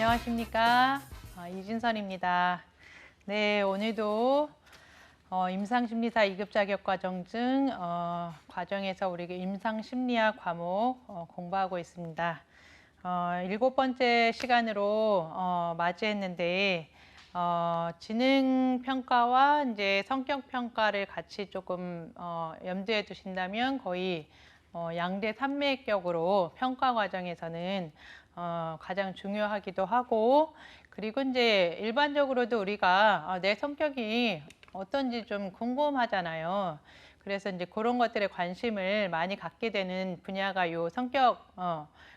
안녕하십니까. 이진선입니다. 네, 오늘도 임상심리사 2급 자격과정증 과정에서 우리 임상심리학 과목 공부하고 있습니다. 7번째 시간으로 맞이했는데 지능평가와 이제 성격평가를 같이 조금 염두에 두신다면 거의 양대 산맥격으로 평가 과정에서는 가장 중요하기도 하고, 그리고 이제 일반적으로도 우리가 내 성격이 어떤지 좀 궁금하잖아요. 그래서 이제 그런 것들에 관심을 많이 갖게 되는 분야가 요 성격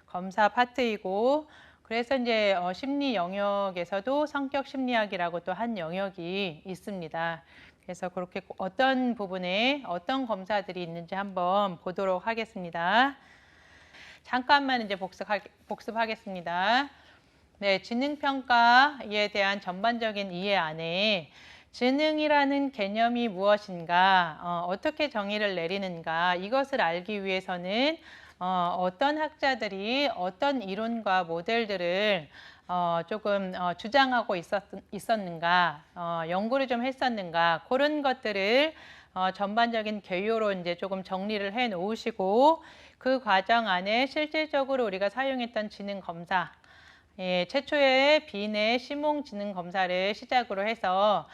검사 파트이고, 그래서 이제 심리 영역에서도 성격 심리학이라고 또 한 영역이 있습니다. 그래서 그렇게 어떤 부분에 어떤 검사들이 있는지 한번 보도록 하겠습니다. 잠깐만 이제 복습하겠습니다. 네, 지능평가에 대한 전반적인 이해 안에 지능이라는 개념이 무엇인가, 어떻게 정의를 내리는가, 이것을 알기 위해서는 어떤 학자들이 어떤 이론과 모델들을 조금 주장하고 있었는가, 연구를 좀 했었는가, 그런 것들을 전반적인 개요로 이제 조금 정리를 해 놓으시고, 그 과정 안에 실질적으로 우리가 사용했던 지능 검사, 최초의 비내 심홍 지능 검사를 시작으로 해서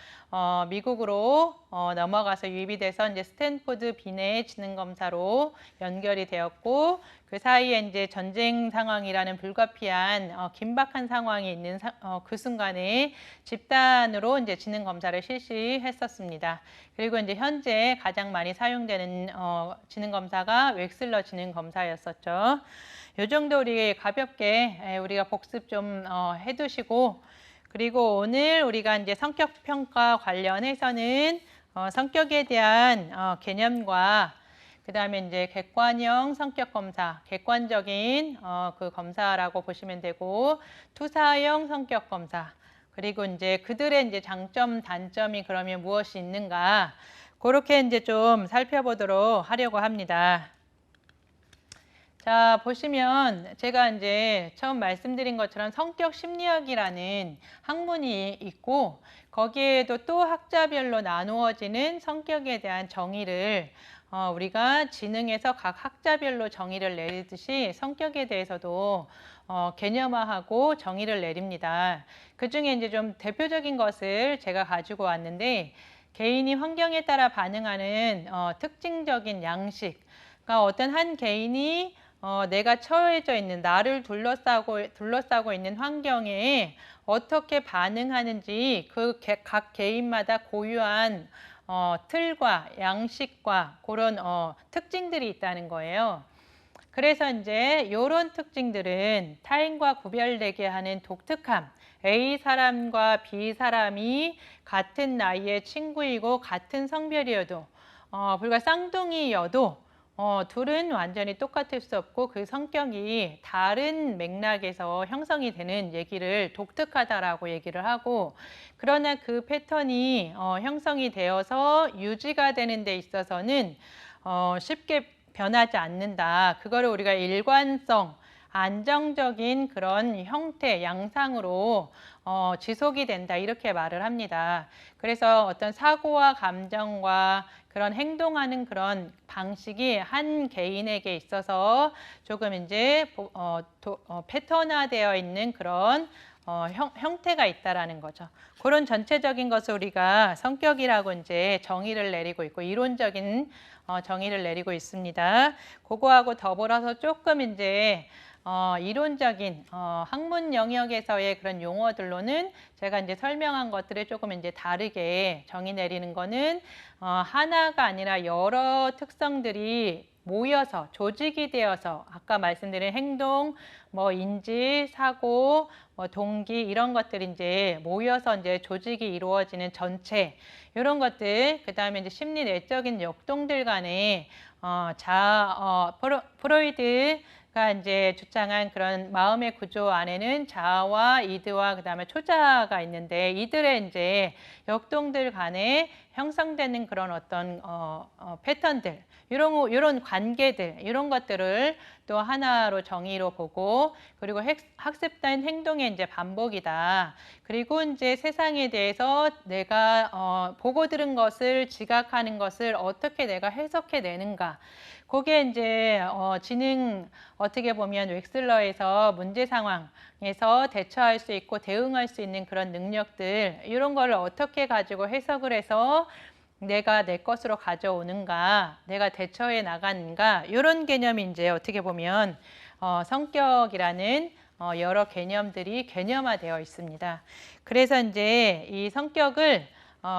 미국으로 넘어가서 유입이 돼서 이제 스탠포드 비내 지능 검사로 연결이 되었고, 그 사이에 이제 전쟁 상황이라는 불가피한 긴박한 상황이 있는 그 순간에 집단으로 이제 지능 검사를 실시했었습니다. 그리고 이제 현재 가장 많이 사용되는 지능 검사가 웩슬러 지능 검사였었죠. 이 정도 우리 가볍게 우리가 복습 좀 해두시고, 그리고 오늘 우리가 이제 성격 평가 관련해서는 성격에 대한 개념과 그 다음에 이제 객관형 성격 검사, 객관적인 그 검사라고 보시면 되고, 투사형 성격 검사, 그리고 이제 그들의 이제 장점, 단점이 그러면 무엇이 있는가, 그렇게 이제 좀 살펴보도록 하려고 합니다. 자, 보시면 제가 이제 처음 말씀드린 것처럼 성격 심리학이라는 학문이 있고, 거기에도 또 학자별로 나누어지는 성격에 대한 정의를 우리가 지능에서 각 학자별로 정의를 내리듯이 성격에 대해서도 개념화하고 정의를 내립니다. 그 중에 이제 좀 대표적인 것을 제가 가지고 왔는데, 개인이 환경에 따라 반응하는 특징적인 양식, 그러니까 어떤 한 개인이 내가 처해져 있는, 나를 둘러싸고 있는 환경에 어떻게 반응하는지 그 각 개인마다 고유한 틀과 양식과 그런 특징들이 있다는 거예요. 그래서 이제 이런 특징들은 타인과 구별되게 하는 독특함, A 사람과 B 사람이 같은 나이의 친구이고 같은 성별이어도 불과 쌍둥이여도 둘은 완전히 똑같을 수 없고 그 성격이 다른 맥락에서 형성이 되는 얘기를 독특하다라고 얘기를 하고, 그러나 그 패턴이 형성이 되어서 유지가 되는 데 있어서는 쉽게 변하지 않는다. 그거를 우리가 일관성, 안정적인 그런 형태, 양상으로 지속이 된다, 이렇게 말을 합니다. 그래서 어떤 사고와 감정과 그런 행동하는 그런 방식이 한 개인에게 있어서 조금 이제 패턴화되어 있는 그런 형태가 있다라는 거죠. 그런 전체적인 것을 우리가 성격이라고 이제 정의를 내리고 있고, 이론적인 정의를 내리고 있습니다. 그거하고 더불어서 조금 이제 이론적인 학문 영역에서의 그런 용어들로는 제가 이제 설명한 것들을 조금 이제 다르게 정의 내리는 거는 하나가 아니라 여러 특성들이 모여서 조직이 되어서 아까 말씀드린 행동, 뭐 인지, 사고, 뭐 동기, 이런 것들이 이제 모여서 이제 조직이 이루어지는 전체, 이런 것들, 그 다음에 이제 심리 내적인 역동들 간의 프로이드가 이제 주장한 그런 마음의 구조 안에는 자아와 이드와 그 다음에 초자가 있는데, 이들의 이제 역동들 간의 형성되는 그런 어떤 패턴들, 이런 관계들, 이런 것들을 또 하나로 정의로 보고, 그리고 학습된 행동의 이제 반복이다. 그리고 이제 세상에 대해서 내가 보고 들은 것을 지각하는 것을 어떻게 내가 해석해 내는가. 그게 이제 지능, 어떻게 보면 웩슬러에서 문제 상황에서 대처할 수 있고 대응할 수 있는 그런 능력들, 이런 걸 어떻게 가지고 해석을 해서 내가 내 것으로 가져오는가, 내가 대처해 나가는가, 이런 개념이 이제 어떻게 보면 성격이라는 여러 개념들이 개념화되어 있습니다. 그래서 이제 이 성격을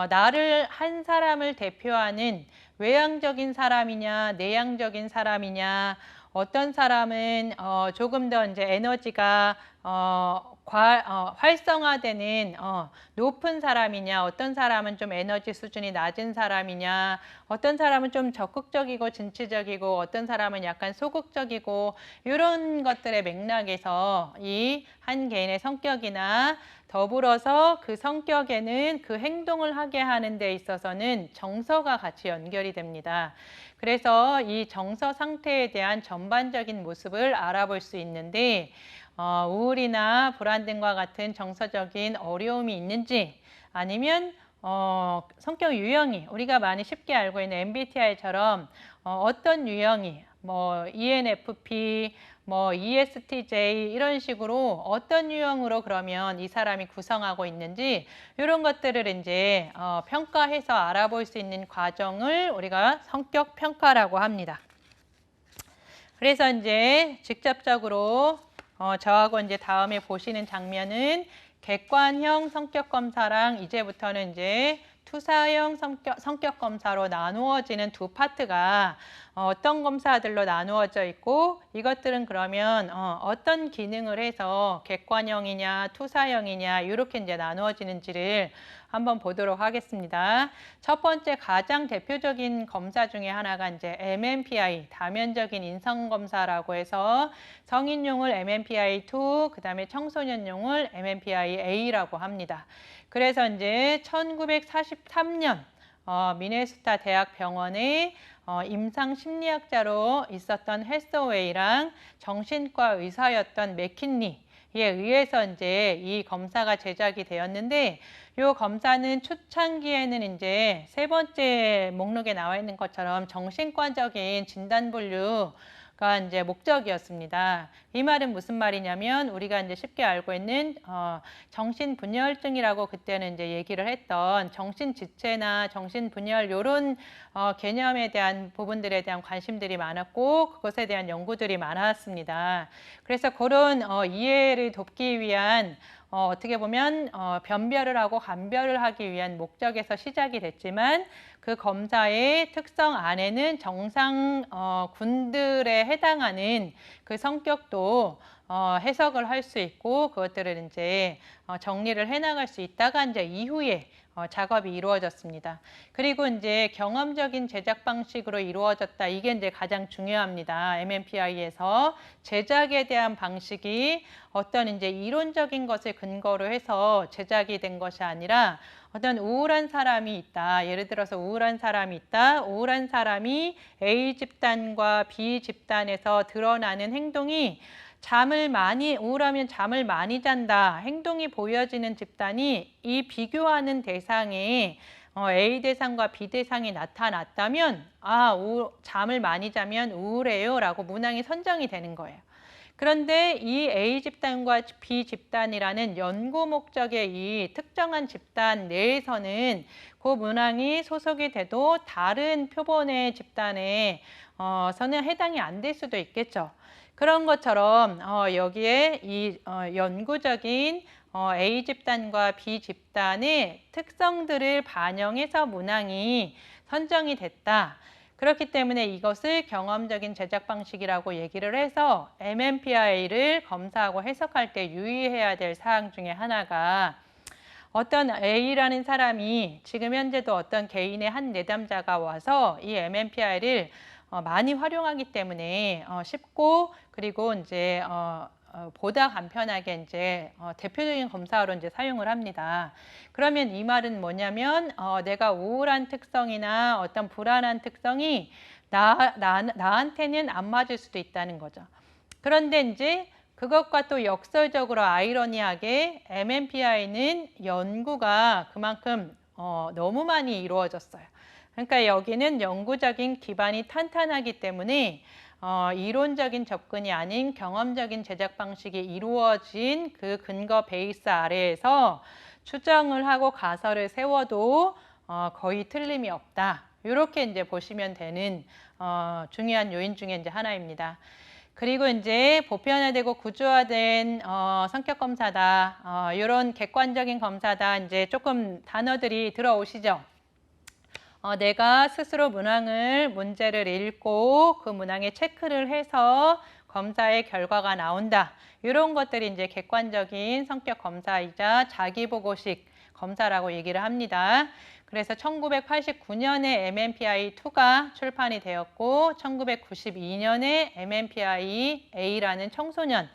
나를 한 사람을 대표하는 외향적인 사람이냐, 내향적인 사람이냐, 어떤 사람은 조금 더 이제 에너지가 활성화되는 높은 사람이냐, 어떤 사람은 좀 에너지 수준이 낮은 사람이냐, 어떤 사람은 좀 적극적이고 진취적이고, 어떤 사람은 약간 소극적이고, 이런 것들의 맥락에서 이 한 개인의 성격이나 더불어서 그 성격에는 그 행동을 하게 하는 데 있어서는 정서가 같이 연결이 됩니다. 그래서 이 정서 상태에 대한 전반적인 모습을 알아볼 수 있는데, 우울이나 불안 등과 같은 정서적인 어려움이 있는지, 아니면 성격 유형이 우리가 많이 쉽게 알고 있는 MBTI처럼 어떤 유형이 뭐 ENFP, 뭐 ESTJ 이런 식으로 어떤 유형으로 그러면 이 사람이 구성하고 있는지, 이런 것들을 이제 평가해서 알아볼 수 있는 과정을 우리가 성격 평가라고 합니다. 그래서 이제 직접적으로 저하고 이제 다음에 보시는 장면은 객관형 성격 검사랑 이제부터는 이제 투사형 성격 검사로 나누어지는 두 파트가 어떤 검사들로 나누어져 있고, 이것들은 그러면 어떤 기능을 해서 객관형이냐 투사형이냐 이렇게 이제 나누어지는지를 한번 보도록 하겠습니다. 첫 번째 가장 대표적인 검사 중에 하나가 이제 MMPI, 다면적인 인성검사라고 해서 성인용을 MMPI-2, 그 다음에 청소년용을 MMPI-A라고 합니다. 그래서 이제 1943년 미네소타 대학병원에 임상심리학자로 있었던 헬서웨이랑 정신과 의사였던 맥킨리에 의해서 이제 이 검사가 제작이 되었는데, 이 검사는 초창기에는 이제 세 번째 목록에 나와 있는 것처럼 정신과적인 진단 분류가 이제 목적이었습니다. 이 말은 무슨 말이냐면, 우리가 이제 쉽게 알고 있는 정신분열증이라고 그때는 이제 얘기를 했던 정신지체나 정신분열 이런 개념에 대한 부분들에 대한 관심들이 많았고, 그것에 대한 연구들이 많았습니다. 그래서 그런 이해를 돕기 위한 어떻게 보면 변별을 하고 감별을 하기 위한 목적에서 시작이 됐지만, 그 검사의 특성 안에는 정상군들에 해당하는 그 성격도 해석을 할 수 있고, 그것들을 이제 정리를 해나갈 수 있다가 이제 이후에 작업이 이루어졌습니다. 그리고 이제 경험적인 제작 방식으로 이루어졌다. 이게 이제 가장 중요합니다. MMPI에서 제작에 대한 방식이 어떤 이제 이론적인 것을 근거로 해서 제작이 된 것이 아니라, 어떤 우울한 사람이 있다. 예를 들어서 우울한 사람이 있다. 우울한 사람이 A 집단과 B 집단에서 드러나는 행동이 우울하면 잠을 많이 잔다. 행동이 보여지는 집단이 이 비교하는 대상에 A 대상과 B 대상이 나타났다면, 잠을 많이 자면 우울해요 라고 문항이 선정이 되는 거예요. 그런데 이 A 집단과 B 집단이라는 연구 목적의 이 특정한 집단 내에서는 그 문항이 소속이 돼도 다른 표본의 집단에 서는 해당이 안 될 수도 있겠죠. 그런 것처럼 여기에 이 연구적인 A 집단과 B 집단의 특성들을 반영해서 문항이 선정이 됐다. 그렇기 때문에 이것을 경험적인 제작 방식이라고 얘기를 해서 MMPI를 검사하고 해석할 때 유의해야 될 사항 중에 하나가, 어떤 A라는 사람이 지금 현재도 어떤 개인의 한 내담자가 와서 이 MMPI를 많이 활용하기 때문에 쉽고, 그리고 이제 보다 간편하게 이제 대표적인 검사로 이제 사용을 합니다. 그러면 이 말은 뭐냐면 내가 우울한 특성이나 어떤 불안한 특성이 나한테는 안 맞을 수도 있다는 거죠. 그런데 이제 그것과 또 역설적으로 아이러니하게 MMPI는 연구가 그만큼 너무 많이 이루어졌어요. 그러니까 여기는 연구적인 기반이 탄탄하기 때문에 이론적인 접근이 아닌 경험적인 제작 방식이 이루어진 그 근거 베이스 아래에서 추정을 하고 가설을 세워도 거의 틀림이 없다. 이렇게 이제 보시면 되는 중요한 요인 중에 이제 하나입니다. 그리고 이제 보편화되고 구조화된 성격 검사다. 이런 객관적인 검사다. 이제 조금 단어들이 들어오시죠. 내가 스스로 문제를 읽고 그 문항에 체크를 해서 검사의 결과가 나온다. 이런 것들이 이제 객관적인 성격 검사이자 자기보고식 검사라고 얘기를 합니다. 그래서 1989년에 MMPI-2가 출판이 되었고 1992년에 MMPI-A라는 청소년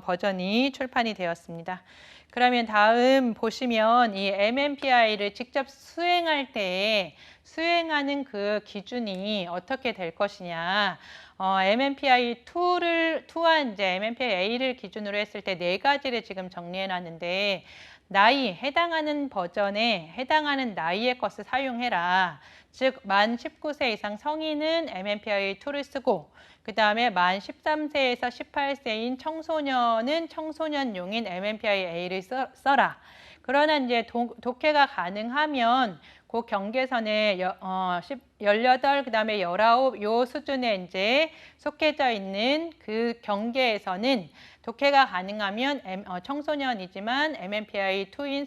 버전이 출판이 되었습니다. 그러면 다음 보시면 이 MMPI를 직접 수행할 때 수행하는 그 기준이 어떻게 될 것이냐. MMPI-2와 이제 MMPI-A를 기준으로 했을 때 네 가지를 지금 정리해 놨는데 나이, 해당하는 버전에 해당하는 나이의 것을 사용해라. 즉, 만 19세 이상 성인은 MMPI-2를 쓰고 그 다음에 만 13세에서 18세인 청소년은 청소년용인 MMPI-A를 써라. 그러나 이제 독해가 가능하면 그 경계선에 18, 그 다음에 19, 요 수준에 이제 속해져 있는 그 경계에서는 독해가 가능하면 청소년이지만 MMPI-2인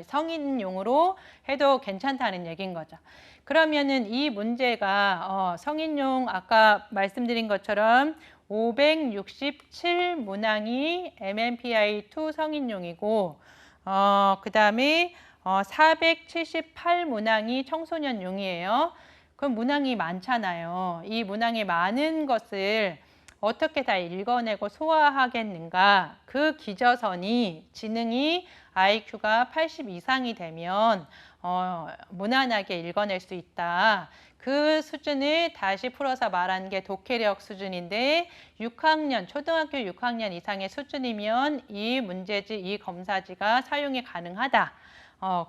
성인용으로 해도 괜찮다는 얘기인 거죠. 그러면은 이 문제가 성인용 아까 말씀드린 것처럼 567 문항이 MMPI-2 성인용이고 그 다음에 478 문항이 청소년용이에요. 그럼 문항이 많잖아요. 이 문항이 많은 것을 어떻게 다 읽어내고 소화하겠는가? 그 기저선이 지능이 IQ가 80 이상이 되면 무난하게 읽어낼 수 있다. 그 수준을 다시 풀어서 말하는 게 독해력 수준인데 6학년, 초등학교 6학년 이상의 수준이면 이 문제지, 이 검사지가 사용이 가능하다.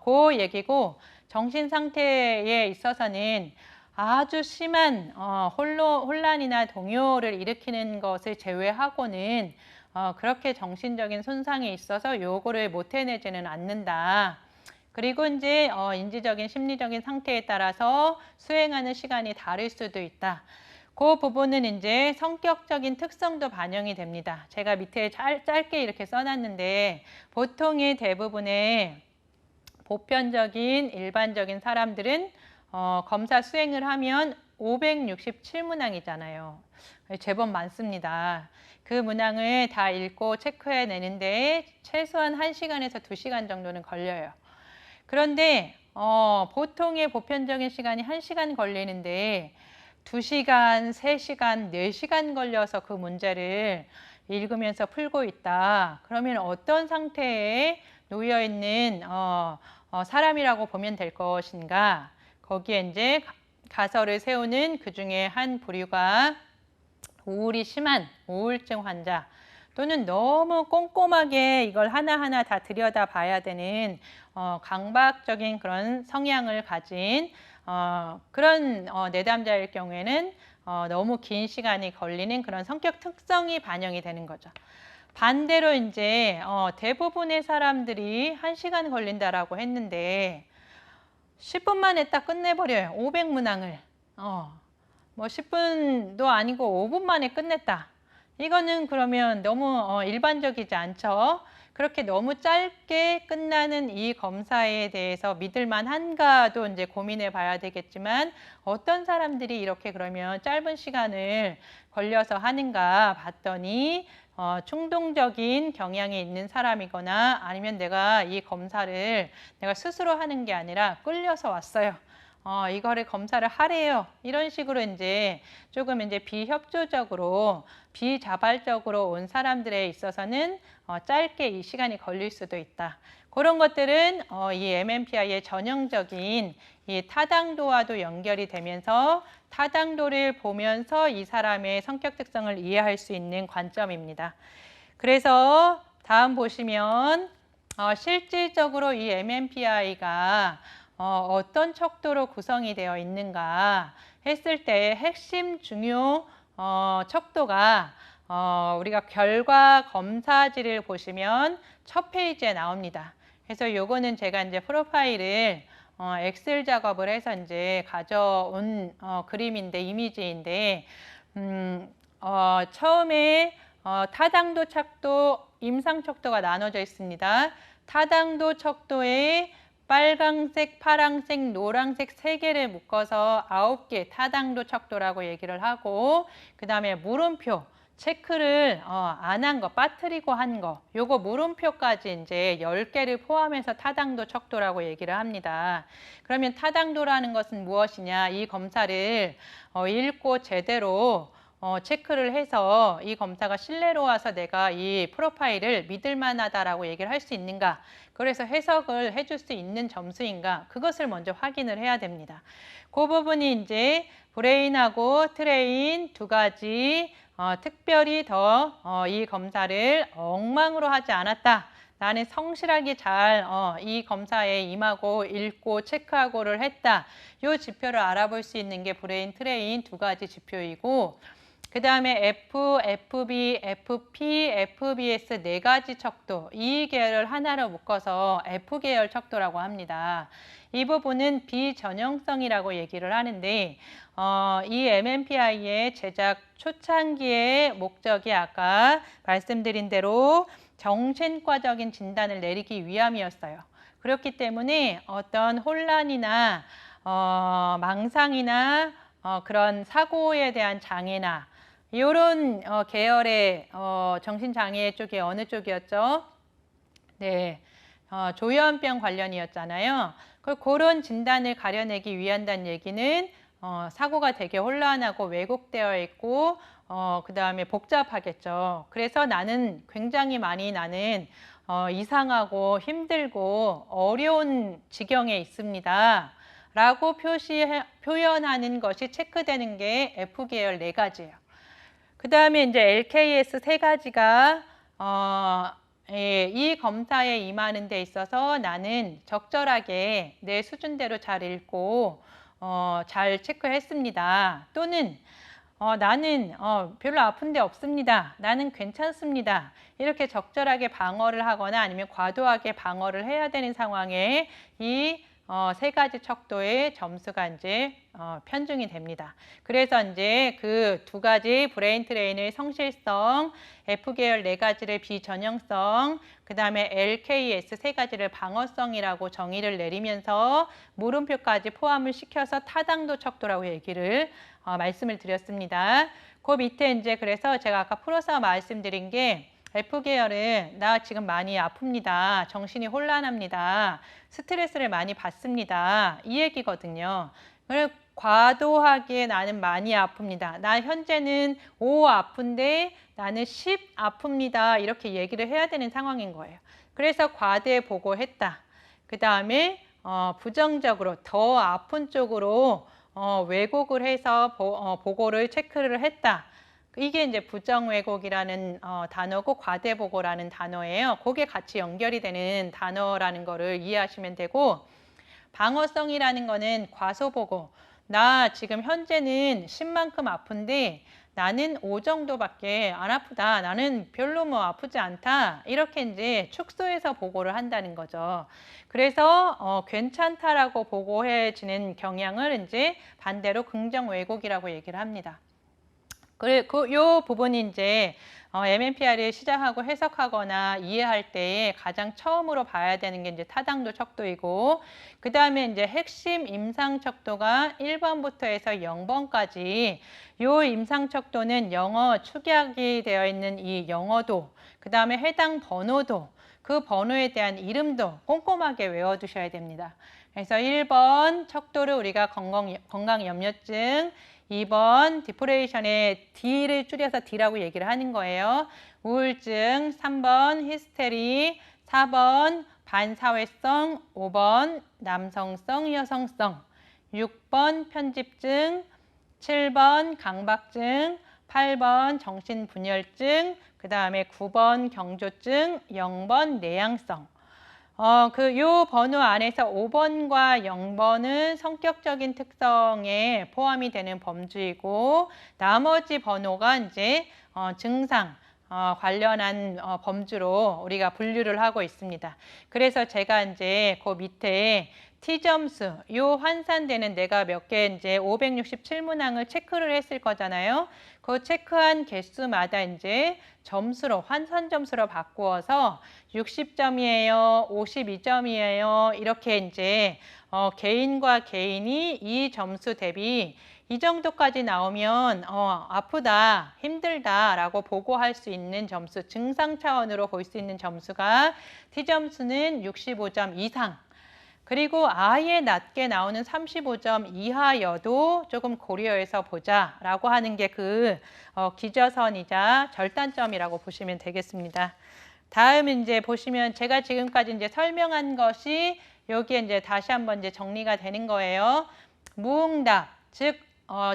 그 얘기고 정신 상태에 있어서는 아주 심한 혼란이나 동요를 일으키는 것을 제외하고는 그렇게 정신적인 손상이 있어서 요거를 못 해내지는 않는다. 그리고 이제 인지적인 심리적인 상태에 따라서 수행하는 시간이 다를 수도 있다. 그 부분은 이제 성격적인 특성도 반영이 됩니다. 제가 밑에 짧게 이렇게 써놨는데 보통의 대부분의 보편적인 일반적인 사람들은 검사 수행을 하면 567문항이잖아요. 제법 많습니다. 그 문항을 다 읽고 체크해내는데 최소한 1시간에서 2시간 정도는 걸려요. 그런데 보통의 보편적인 시간이 1시간 걸리는데 2시간, 3시간, 4시간 걸려서 그 문제를 읽으면서 풀고 있다. 그러면 어떤 상태에 놓여있는 사람이라고 보면 될 것인가? 거기에 이제 가설을 세우는 그 중에 한 부류가 우울이 심한 우울증 환자 또는 너무 꼼꼼하게 이걸 하나하나 다 들여다봐야 되는 강박적인 그런 성향을 가진 그런 내담자일 경우에는 너무 긴 시간이 걸리는 그런 성격 특성이 반영이 되는 거죠. 반대로 이제 대부분의 사람들이 1시간 걸린다라고 했는데 10분 만에 딱 끝내버려요. 500문항을. 뭐 10분도 아니고 5분 만에 끝냈다. 이거는 그러면 너무 일반적이지 않죠. 그렇게 너무 짧게 끝나는 이 검사에 대해서 믿을만 한가도 이제 고민해 봐야 되겠지만 어떤 사람들이 이렇게 그러면 짧은 시간을 걸려서 하는가 봤더니 충동적인 경향이 있는 사람이거나 아니면 내가 이 검사를 내가 스스로 하는 게 아니라 끌려서 왔어요. 이거를 검사를 하래요. 이런 식으로 이제 조금 이제 비협조적으로, 비자발적으로 온 사람들에 있어서는 짧게 이 시간이 걸릴 수도 있다. 그런 것들은 이 MMPI의 전형적인 이 타당도와도 연결이 되면서 타당도를 보면서 이 사람의 성격 특성을 이해할 수 있는 관점입니다. 그래서 다음 보시면 실질적으로 이 MMPI가 어떤 척도로 구성이 되어 있는가 했을 때 핵심 중요 척도가 우리가 결과 검사지를 보시면 첫 페이지에 나옵니다. 그래서 요거는 제가 이제 프로파일을 엑셀 작업을 해서 이제 가져온 그림인데, 이미지인데, 처음에 타당도 척도, 임상 척도가 나눠져 있습니다. 타당도 척도에 빨강색, 파랑색, 노란색 3개를 묶어서 9개 타당도 척도라고 얘기를 하고, 그 다음에 물음표, 체크를 안 한 거, 빠뜨리고 한 거, 요거 물음표까지 이제 10개를 포함해서 타당도 척도라고 얘기를 합니다. 그러면 타당도라는 것은 무엇이냐? 이 검사를 읽고 제대로 체크를 해서 이 검사가 신뢰로 와서 내가 이 프로파일을 믿을 만하다라고 얘기를 할 수 있는가? 그래서 해석을 해줄 수 있는 점수인가? 그것을 먼저 확인을 해야 됩니다. 그 부분이 이제 브레인하고 트레인 두 가지 특별히 더 이 검사를 엉망으로 하지 않았다. 나는 성실하게 잘 이 검사에 임하고 읽고 체크하고를 했다. 이 지표를 알아볼 수 있는 게 브레인 트레인 두 가지 지표이고, 그 다음에 F, FB, FP, FBS 4가지 척도, 이 계열을 하나로 묶어서 F계열 척도라고 합니다. 이 부분은 비전형성이라고 얘기를 하는데 이 MMPI의 제작 초창기의 목적이 아까 말씀드린 대로 정신과적인 진단을 내리기 위함이었어요. 그렇기 때문에 어떤 혼란이나 망상이나 그런 사고에 대한 장애나 이런 계열의 정신장애 쪽이 어느 쪽이었죠? 네, 조현병 관련이었잖아요. 그런 진단을 가려내기 위한다는 얘기는 사고가 되게 혼란하고 왜곡되어 있고 그 다음에 복잡하겠죠. 그래서 나는 굉장히 많이 이상하고 힘들고 어려운 지경에 있습니다. 라고 표현하는 것이 체크되는 게 F계열 4가지예요. 그 다음에 이제 LKS 3가지가 이 검사에 임하는 데 있어서 나는 적절하게 내 수준대로 잘 읽고 잘 체크했습니다. 또는 나는 별로 아픈 데 없습니다. 나는 괜찮습니다. 이렇게 적절하게 방어를 하거나 아니면 과도하게 방어를 해야 되는 상황에 이 3가지 척도의 점수가 이제 편중이 됩니다. 그래서 이제 그 2가지 브레인 트레인의 성실성, F계열 4가지를 비전형성, 그 다음에 LKS 3가지를 방어성이라고 정의를 내리면서 물음표까지 포함을 시켜서 타당도 척도라고 얘기를 말씀을 드렸습니다. 그 밑에 이제 그래서 제가 아까 풀어서 말씀드린 게 F계열은 나 지금 많이 아픕니다. 정신이 혼란합니다. 스트레스를 많이 받습니다. 이 얘기거든요. 과도하게 나는 많이 아픕니다. 나 현재는 5 아픈데 나는 10 아픕니다. 이렇게 얘기를 해야 되는 상황인 거예요. 그래서 과대 보고했다. 그 다음에 부정적으로 더 아픈 쪽으로 왜곡을 해서 보고를 체크를 했다. 이게 이제 부정 왜곡이라는 단어고 과대 보고라는 단어예요. 그게 같이 연결이 되는 단어라는 거를 이해하시면 되고, 방어성이라는 거는 과소 보고, 나 지금 현재는 10만큼 아픈데 나는 5 정도밖에 안 아프다. 나는 별로 뭐 아프지 않다. 이렇게 이제 축소해서 보고를 한다는 거죠. 그래서 괜찮다라고 보고해지는 경향을 이제 반대로 긍정 왜곡이라고 얘기를 합니다. 요 부분이 이제 MMPI를 시작하고 해석하거나 이해할 때 가장 처음으로 봐야 되는 게 이제 타당도 척도이고, 그 다음에 이제 핵심 임상 척도가 1번부터 해서 0번까지, 요 임상 척도는 영어 축약이 되어 있는 이 영어도, 그 다음에 해당 번호도, 그 번호에 대한 이름도 꼼꼼하게 외워두셔야 됩니다. 그래서 1번 척도를 우리가 건강염려증, 2번 디프레이션의 D를 줄여서 D라고 얘기를 하는 거예요. 우울증, 3번 히스테리, 4번 반사회성, 5번 남성성, 여성성, 6번 편집증, 7번 강박증, 8번 정신분열증, 그 다음에 9번 경조증, 0번 내향성. 요 번호 안에서 5번과 0번은 성격적인 특성에 포함이 되는 범주이고, 나머지 번호가 이제 증상 관련한 범주로 우리가 분류를 하고 있습니다. 그래서 제가 이제 그 밑에 T점수, 요 환산되는 내가 몇 개 이제 567문항을 체크를 했을 거잖아요. 그 체크한 개수마다 이제 점수로, 환산 점수로 바꾸어서 60점이에요, 52점이에요. 이렇게 이제 개인과 개인이 이 점수 대비 이 정도까지 나오면 아프다, 힘들다라고 보고할 수 있는 점수, 증상 차원으로 볼 수 있는 점수가 T점수는 65점 이상. 그리고 아예 낮게 나오는 35점 이하여도 조금 고려해서 보자라고 하는 게 그 기저선이자 절단점이라고 보시면 되겠습니다. 다음 이제 보시면 제가 지금까지 이제 설명한 것이 여기에 이제 다시 한번 이제 정리가 되는 거예요. 무응답, 즉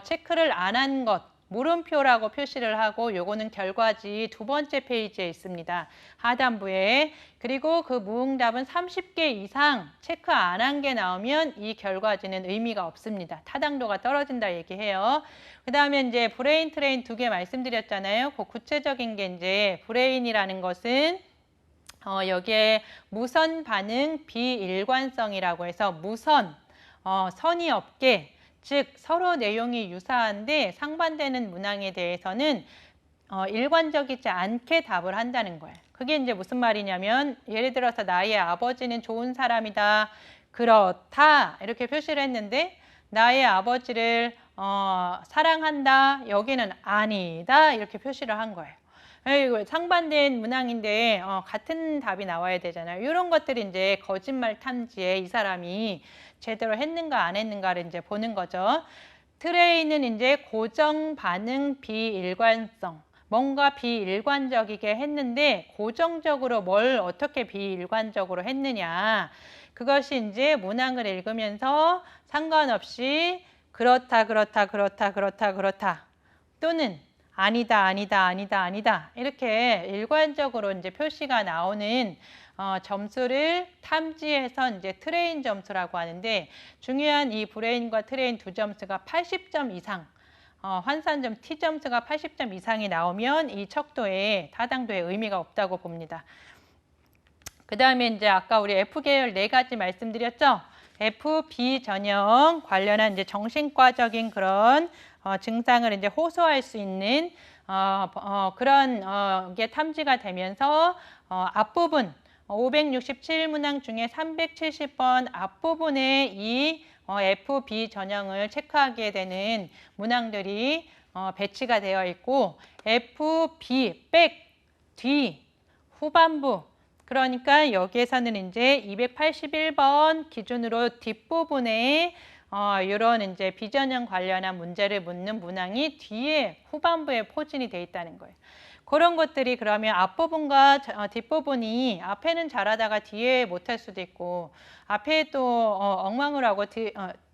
체크를 안 한 것, 물음표라고 표시를 하고 요거는 결과지 두 번째 페이지에 있습니다. 하단부에. 그리고 그 무응답은 30개 이상 체크 안 한 게 나오면 이 결과지는 의미가 없습니다. 타당도가 떨어진다 얘기해요. 그 다음에 이제 브레인 트레인 2개 말씀드렸잖아요. 그 구체적인 게 이제 브레인이라는 것은 여기에 무선 반응 비일관성이라고 해서 무선, 선이 없게, 즉 서로 내용이 유사한데 상반되는 문항에 대해서는 일관적이지 않게 답을 한다는 거예요. 그게 이제 무슨 말이냐면 예를 들어서 나의 아버지는 좋은 사람이다, 그렇다 이렇게 표시를 했는데 나의 아버지를 사랑한다, 여기는 아니다 이렇게 표시를 한 거예요. 상반된 문항인데 같은 답이 나와야 되잖아요. 이런 것들이 이제 거짓말 탐지에 이 사람이 제대로 했는가 안 했는가를 이제 보는 거죠. 트레이는 이제 고정 반응 비일관성. 뭔가 비일관적이게 했는데 고정적으로 뭘 어떻게 비일관적으로 했느냐. 그것이 이제 문항을 읽으면서 상관없이 그렇다, 그렇다, 그렇다, 그렇다, 그렇다. 또는 아니다, 아니다, 아니다, 아니다. 이렇게 일관적으로 이제 표시가 나오는 점수를 탐지해서 이제 트레인 점수라고 하는데 중요한 이 브레인과 트레인 두 점수가 80점 이상, 환산점 T점수가 80점 이상이 나오면 이 척도에 타당도에 의미가 없다고 봅니다. 그 다음에 이제 아까 우리 F계열 4가지 말씀드렸죠? F, B 전형 관련한 이제 정신과적인 그런 증상을 이제 호소할 수 있는 그런 게 탐지가 되면서 앞부분 567문항 중에 370번 앞부분에 이 FB 전형을 체크하게 되는 문항들이 배치가 되어 있고 FB 백, 뒤, 후반부 그러니까 여기에서는 이제 281번 기준으로 뒷부분에 이런 이제 비전형 관련한 문제를 묻는 문항이 뒤에 후반부에 포진이 돼 있다는 거예요. 그런 것들이 그러면 앞부분과 뒷부분이 앞에는 잘하다가 뒤에 못할 수도 있고 앞에 또 엉망을 하고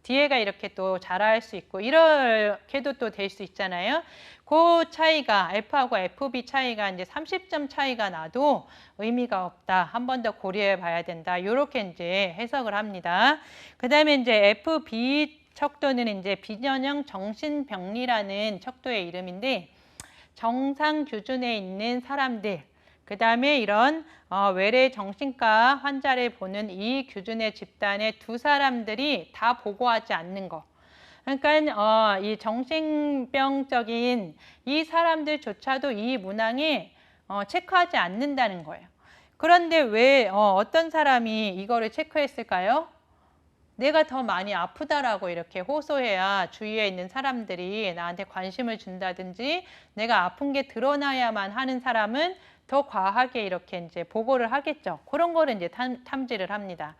뒤에가 이렇게 또 잘할 수 있고 이렇게도 또 될 수 있잖아요. 그 차이가 F하고 FB 차이가 이제 30점 차이가 나도 의미가 없다. 한 번 더 고려해 봐야 된다. 이렇게 이제 해석을 합니다. 그다음에 이제 FB 척도는 이제 비전형 정신병리라는 척도의 이름인데 정상 기준에 있는 사람들, 그 다음에 이런 외래 정신과 환자를 보는 이 기준의 집단의 두 사람들이 다 보고하지 않는 거. 그러니까 이 정신병적인 이 사람들조차도 이 문항에 체크하지 않는다는 거예요. 그런데 왜 어떤 사람이 이거를 체크했을까요? 내가 더 많이 아프다라고 이렇게 호소해야 주위에 있는 사람들이 나한테 관심을 준다든지 내가 아픈 게 드러나야만 하는 사람은 더 과하게 이렇게 이제 보고를 하겠죠. 그런 거를 이제 탐지를 합니다.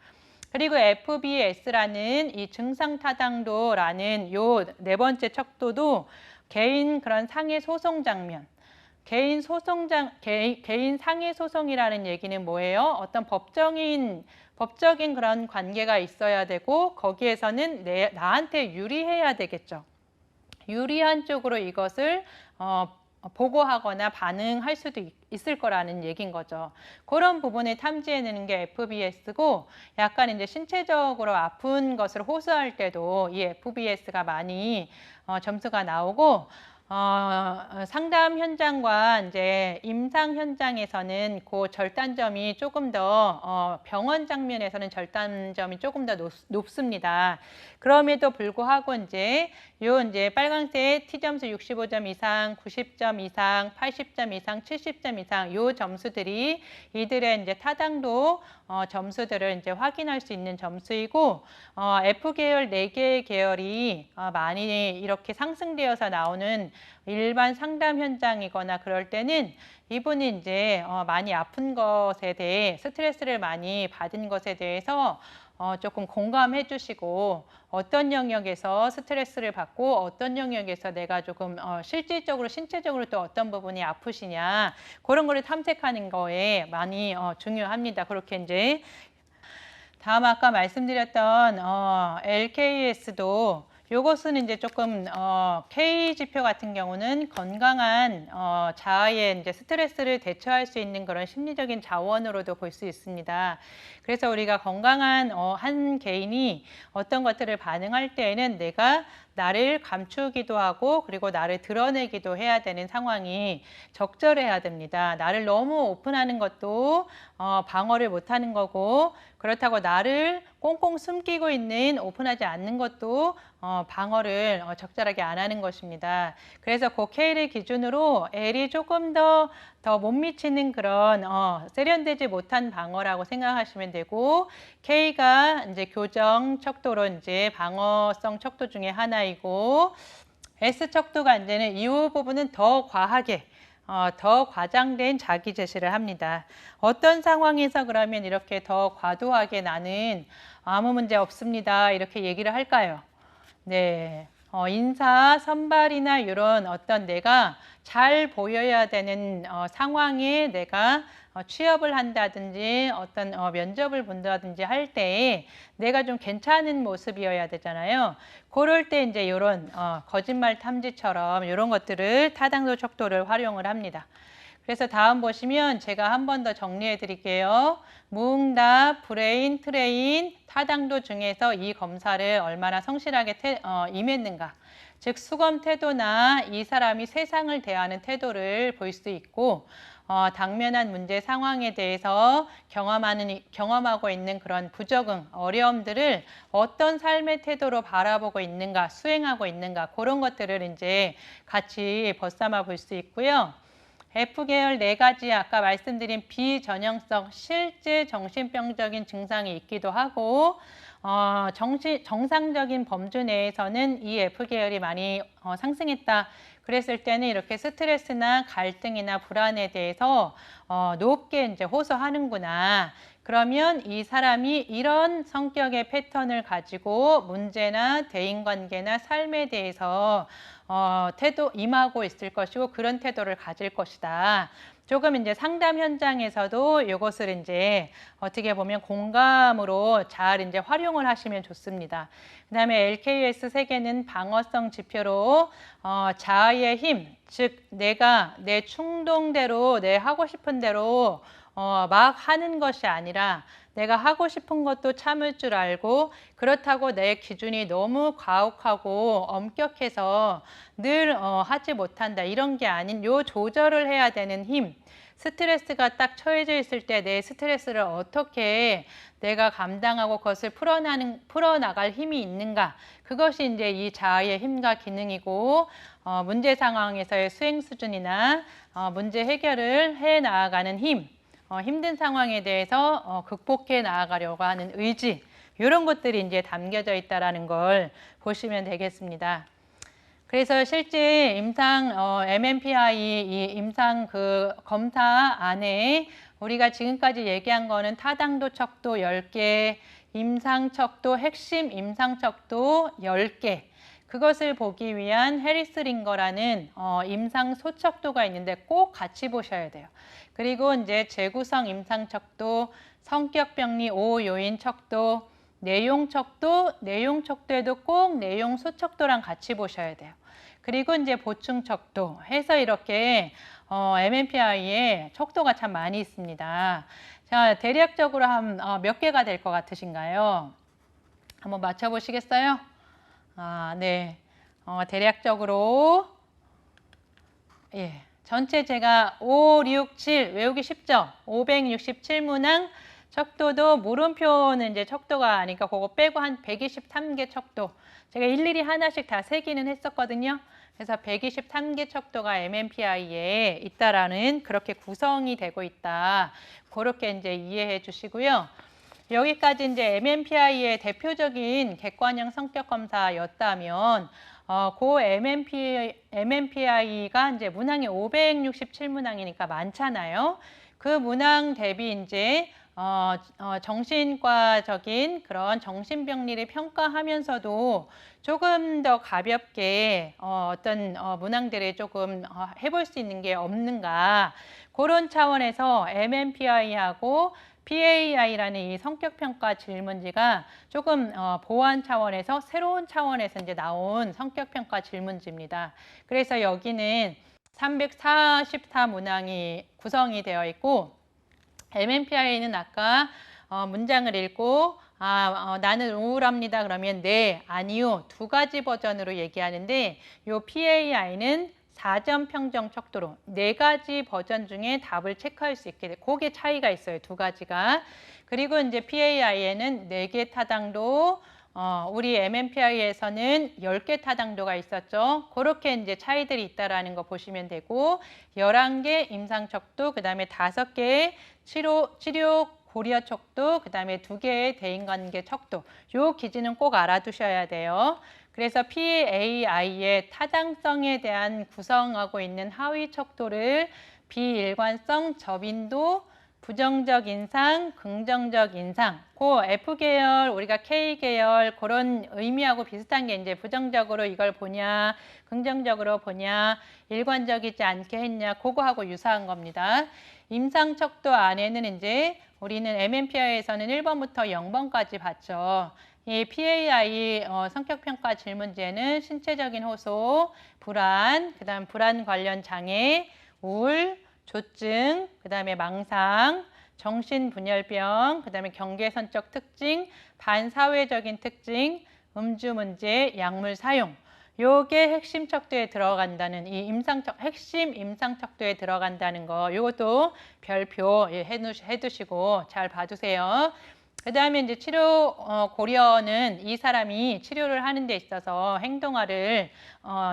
그리고 FBS라는 이 증상 타당도라는 요 네 번째 척도도 개인 그런 상해 소송 장면, 개인 상해 소송이라는 얘기는 뭐예요? 어떤 법적인 그런 관계가 있어야 되고 거기에서는 나한테 유리해야 되겠죠. 유리한 쪽으로 이것을 보고하거나 반응할 수도 있을 거라는 얘기인 거죠. 그런 부분을 탐지해내는 게 FBS고, 약간 이제 신체적으로 아픈 것을 호소할 때도 이 FBS가 많이 점수가 나오고, 상담 현장과 이제 임상 현장에서는 그 절단점이 조금 더 병원 장면에서는 절단점이 조금 더 높습니다. 그럼에도 불구하고 이제 빨간색 T점수 65점 이상, 90점 이상, 80점 이상, 70점 이상 요 점수들이 이들의 이제 타당도 점수들을 이제 확인할 수 있는 점수이고, F 계열 4개의 계열이 많이 이렇게 상승되어서 나오는 일반 상담 현장이거나 그럴 때는 이분이 이제 많이 아픈 것에 대해 스트레스를 많이 받은 것에 대해서 조금 공감해 주시고, 어떤 영역에서 스트레스를 받고 어떤 영역에서 내가 조금 실질적으로 신체적으로 또 어떤 부분이 아프시냐, 그런 거를 탐색하는 거에 많이 중요합니다. 그렇게 이제 다음 아까 말씀드렸던 LKS도 요것은 이제 조금 K 지표 같은 경우는 건강한 자아의 이제 스트레스를 대처할 수 있는 그런 심리적인 자원으로도 볼 수 있습니다. 그래서 우리가 건강한 한 개인이 어떤 것들을 반응할 때에는 내가 나를 감추기도 하고 그리고 나를 드러내기도 해야 되는 상황이 적절해야 됩니다. 나를 너무 오픈하는 것도 방어를 못하는 거고, 그렇다고 나를 꽁꽁 숨기고 있는 오픈하지 않는 것도 방어를 적절하게 안 하는 것입니다. 그래서 그 K를 기준으로 L이 조금 더 못 미치는 그런 세련되지 못한 방어라고 생각하시면 되고, K가 이제 교정 척도로 이제 방어성 척도 중에 하나이고, S 척도가 이제는 이 부분은 더 과하게 더 과장된 자기 제시를 합니다. 어떤 상황에서 그러면 이렇게 더 과도하게 나는 아무 문제 없습니다 이렇게 얘기를 할까요? 네, 인사 선발이나 이런 어떤 내가 잘 보여야 되는 상황에 내가 취업을 한다든지 어떤 면접을 본다든지 할 때에 내가 좀 괜찮은 모습이어야 되잖아요. 그럴 때 이제 이런 거짓말 탐지처럼 이런 것들을 타당도 척도를 활용을 합니다. 그래서 다음 보시면 제가 한 번 더 정리해 드릴게요. 무응답, 브레인, 트레인, 타당도 중에서 이 검사를 얼마나 성실하게 임했는가. 즉 수검 태도나 이 사람이 세상을 대하는 태도를 볼 수 있고, 당면한 문제 상황에 대해서 경험하고 있는 그런 부적응, 어려움들을 어떤 삶의 태도로 바라보고 있는가, 수행하고 있는가, 그런 것들을 이제 같이 벗삼아 볼 수 있고요. F계열 4가지 아까 말씀드린 비전형성 실제 정신병적인 증상이 있기도 하고, 정상적인 범주 내에서는 이 F계열이 많이 상승했다. 그랬을 때는 이렇게 스트레스나 갈등이나 불안에 대해서 높게 이제 호소하는구나. 그러면 이 사람이 이런 성격의 패턴을 가지고 문제나 대인관계나 삶에 대해서 태도 임하고 있을 것이고 그런 태도를 가질 것이다. 조금 이제 상담 현장에서도 이것을 이제 어떻게 보면 공감으로 잘 이제 활용을 하시면 좋습니다. 그다음에 LKS 3개는 방어성 지표로 자아의 힘, 즉 내가 내 충동대로 내 하고 싶은 대로 막 하는 것이 아니라 내가 하고 싶은 것도 참을 줄 알고, 그렇다고 내 기준이 너무 가혹하고 엄격해서 늘 하지 못한다 이런 게 아닌 요 조절을 해야 되는 힘, 스트레스가 딱 처해져 있을 때 내 스트레스를 어떻게 내가 감당하고 그것을 풀어나갈 힘이 있는가, 그것이 이제 이 자아의 힘과 기능이고, 문제 상황에서의 수행 수준이나 문제 해결을 해 나아가는 힘, 힘든 상황에 대해서 극복해 나아가려고 하는 의지, 이런 것들이 이제 담겨져 있다라는 걸 보시면 되겠습니다. 그래서 실제 임상 MMPI 이 임상 그 검사 안에 우리가 지금까지 얘기한 거는 타당도 척도 10개, 임상척도, 핵심 임상척도 10개. 그것을 보기 위한 해리스 링거라는 임상 소척도가 있는데 꼭 같이 보셔야 돼요. 그리고 이제 재구성 임상척도, 성격병리 5요인 척도, 내용척도에도 꼭 내용 소척도랑 같이 보셔야 돼요. 그리고 이제 보충 척도 해서 이렇게 MMPI에 척도가 참 많이 있습니다. 자, 대략적으로 한 몇 개가 될 것 같으신가요? 한번 맞춰보시겠어요? 네. 대략적으로 전체 제가 5, 6, 7 외우기 쉽죠? 567문항 척도도 물음표는 이제 척도가 아니까 그거 빼고 한 123개 척도. 제가 일일이 하나씩 다 세기는 했었거든요. 그래서 123개 척도가 MMPI에 있다라는 그렇게 구성이 되고 있다. 그렇게 이제 이해해 주시고요. 여기까지 이제 MMPI의 대표적인 객관형 성격 검사였다면, 그 MMPI가 이제 문항이 567문항이니까 많잖아요. 그 문항 대비 이제 정신과적인 그런 정신병리를 평가하면서도 조금 더 가볍게 어떤 문항들을 조금 해볼 수 있는 게 없는가, 그런 차원에서 MMPI하고 PAI라는 이 성격평가 질문지가 조금 보완 차원에서 새로운 차원에서 이제 나온 성격평가 질문지입니다. 그래서 여기는 344문항이 구성이 되어 있고, MMPI는 아까 문장을 읽고 나는 우울합니다. 그러면 네, 아니요, 두 가지 버전으로 얘기하는데, 요 PAI는 4점 평정 척도로 네 가지 버전 중에 답을 체크할 수 있게 돼. 그게 차이가 있어요, 두 가지가. 그리고 이제 PAI에는 4개 타당도, 우리 MMPI에서는 10개 타당도가 있었죠. 그렇게 이제 차이들이 있다라는 거 보시면 되고, 11개 임상 척도, 그 다음에 5개의 치료 고려 척도, 그 다음에 2개의 대인관계 척도. 요 기준은 꼭 알아두셔야 돼요. 그래서 PAI의 타당성에 대한 구성하고 있는 하위 척도를 비일관성, 저빈도, 부정적 인상, 긍정적 인상, 그 F계열, 우리가 K계열 그런 의미하고 비슷한 게 이제 부정적으로 이걸 보냐, 긍정적으로 보냐, 일관적이지 않게 했냐, 그거하고 유사한 겁니다. 임상척도 안에는 이제 우리는 MMPI에서는 1번부터 0번까지 봤죠. 이 PAI 성격평가 질문지에는 신체적인 호소, 불안, 그 다음 불안 관련 장애, 우울, 조증, 그 다음에 망상, 정신분열병, 그 다음에 경계선적 특징, 반사회적인 특징, 음주 문제, 약물 사용. 요게 핵심 척도에 들어간다는, 이 핵심 임상 척도에 들어간다는 거, 요것도 별표 해두시고 잘 봐두세요. 그 다음에 이제 치료 고려는 이 사람이 치료를 하는 데 있어서 행동화를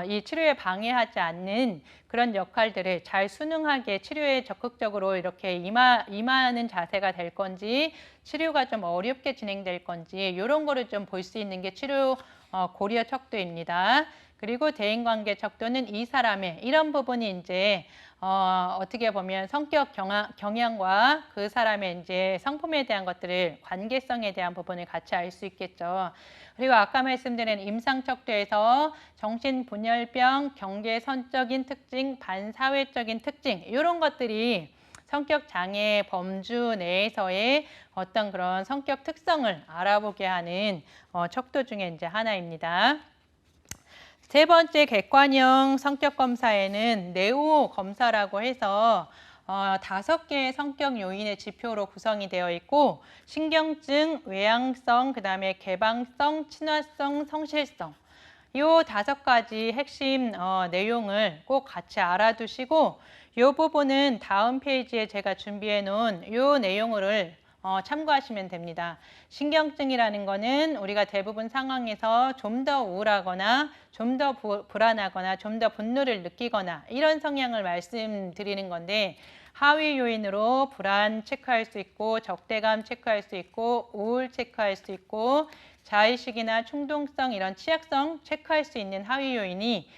이 치료에 방해하지 않는 그런 역할들을 잘 순응하게 치료에 적극적으로 이렇게 임하는 자세가 될 건지, 치료가 좀 어렵게 진행될 건지, 이런 거를 좀 볼 수 있는 게 치료 고려 척도입니다. 그리고 대인관계 척도는 이 사람의 이런 부분이 이제 어떻게 보면 성격 경향과 그 사람의 이제 성품에 대한 것들을, 관계성에 대한 부분을 같이 알 수 있겠죠. 그리고 아까 말씀드린 임상척도에서 정신분열병, 경계선적인 특징, 반사회적인 특징, 이런 것들이 성격 장애 범주 내에서의 어떤 그런 성격 특성을 알아보게 하는 척도 중에 이제 하나입니다. 세 번째 객관형 성격 검사에는 네오 검사라고 해서 5개의 성격 요인의 지표로 구성이 되어 있고, 신경증, 외향성, 그 다음에 개방성, 친화성, 성실성, 이 5가지 핵심 내용을 꼭 같이 알아두시고, 이 부분은 다음 페이지에 제가 준비해 놓은 이 내용을 참고하시면 됩니다. 신경증이라는 거는 우리가 대부분 상황에서 좀 더 우울하거나 좀 더 불안하거나 좀 더 분노를 느끼거나 이런 성향을 말씀드리는 건데, 하위 요인으로 불안 체크할 수 있고, 적대감 체크할 수 있고, 우울 체크할 수 있고, 자의식이나 충동성 이런 취약성 체크할 수 있는 하위 요인이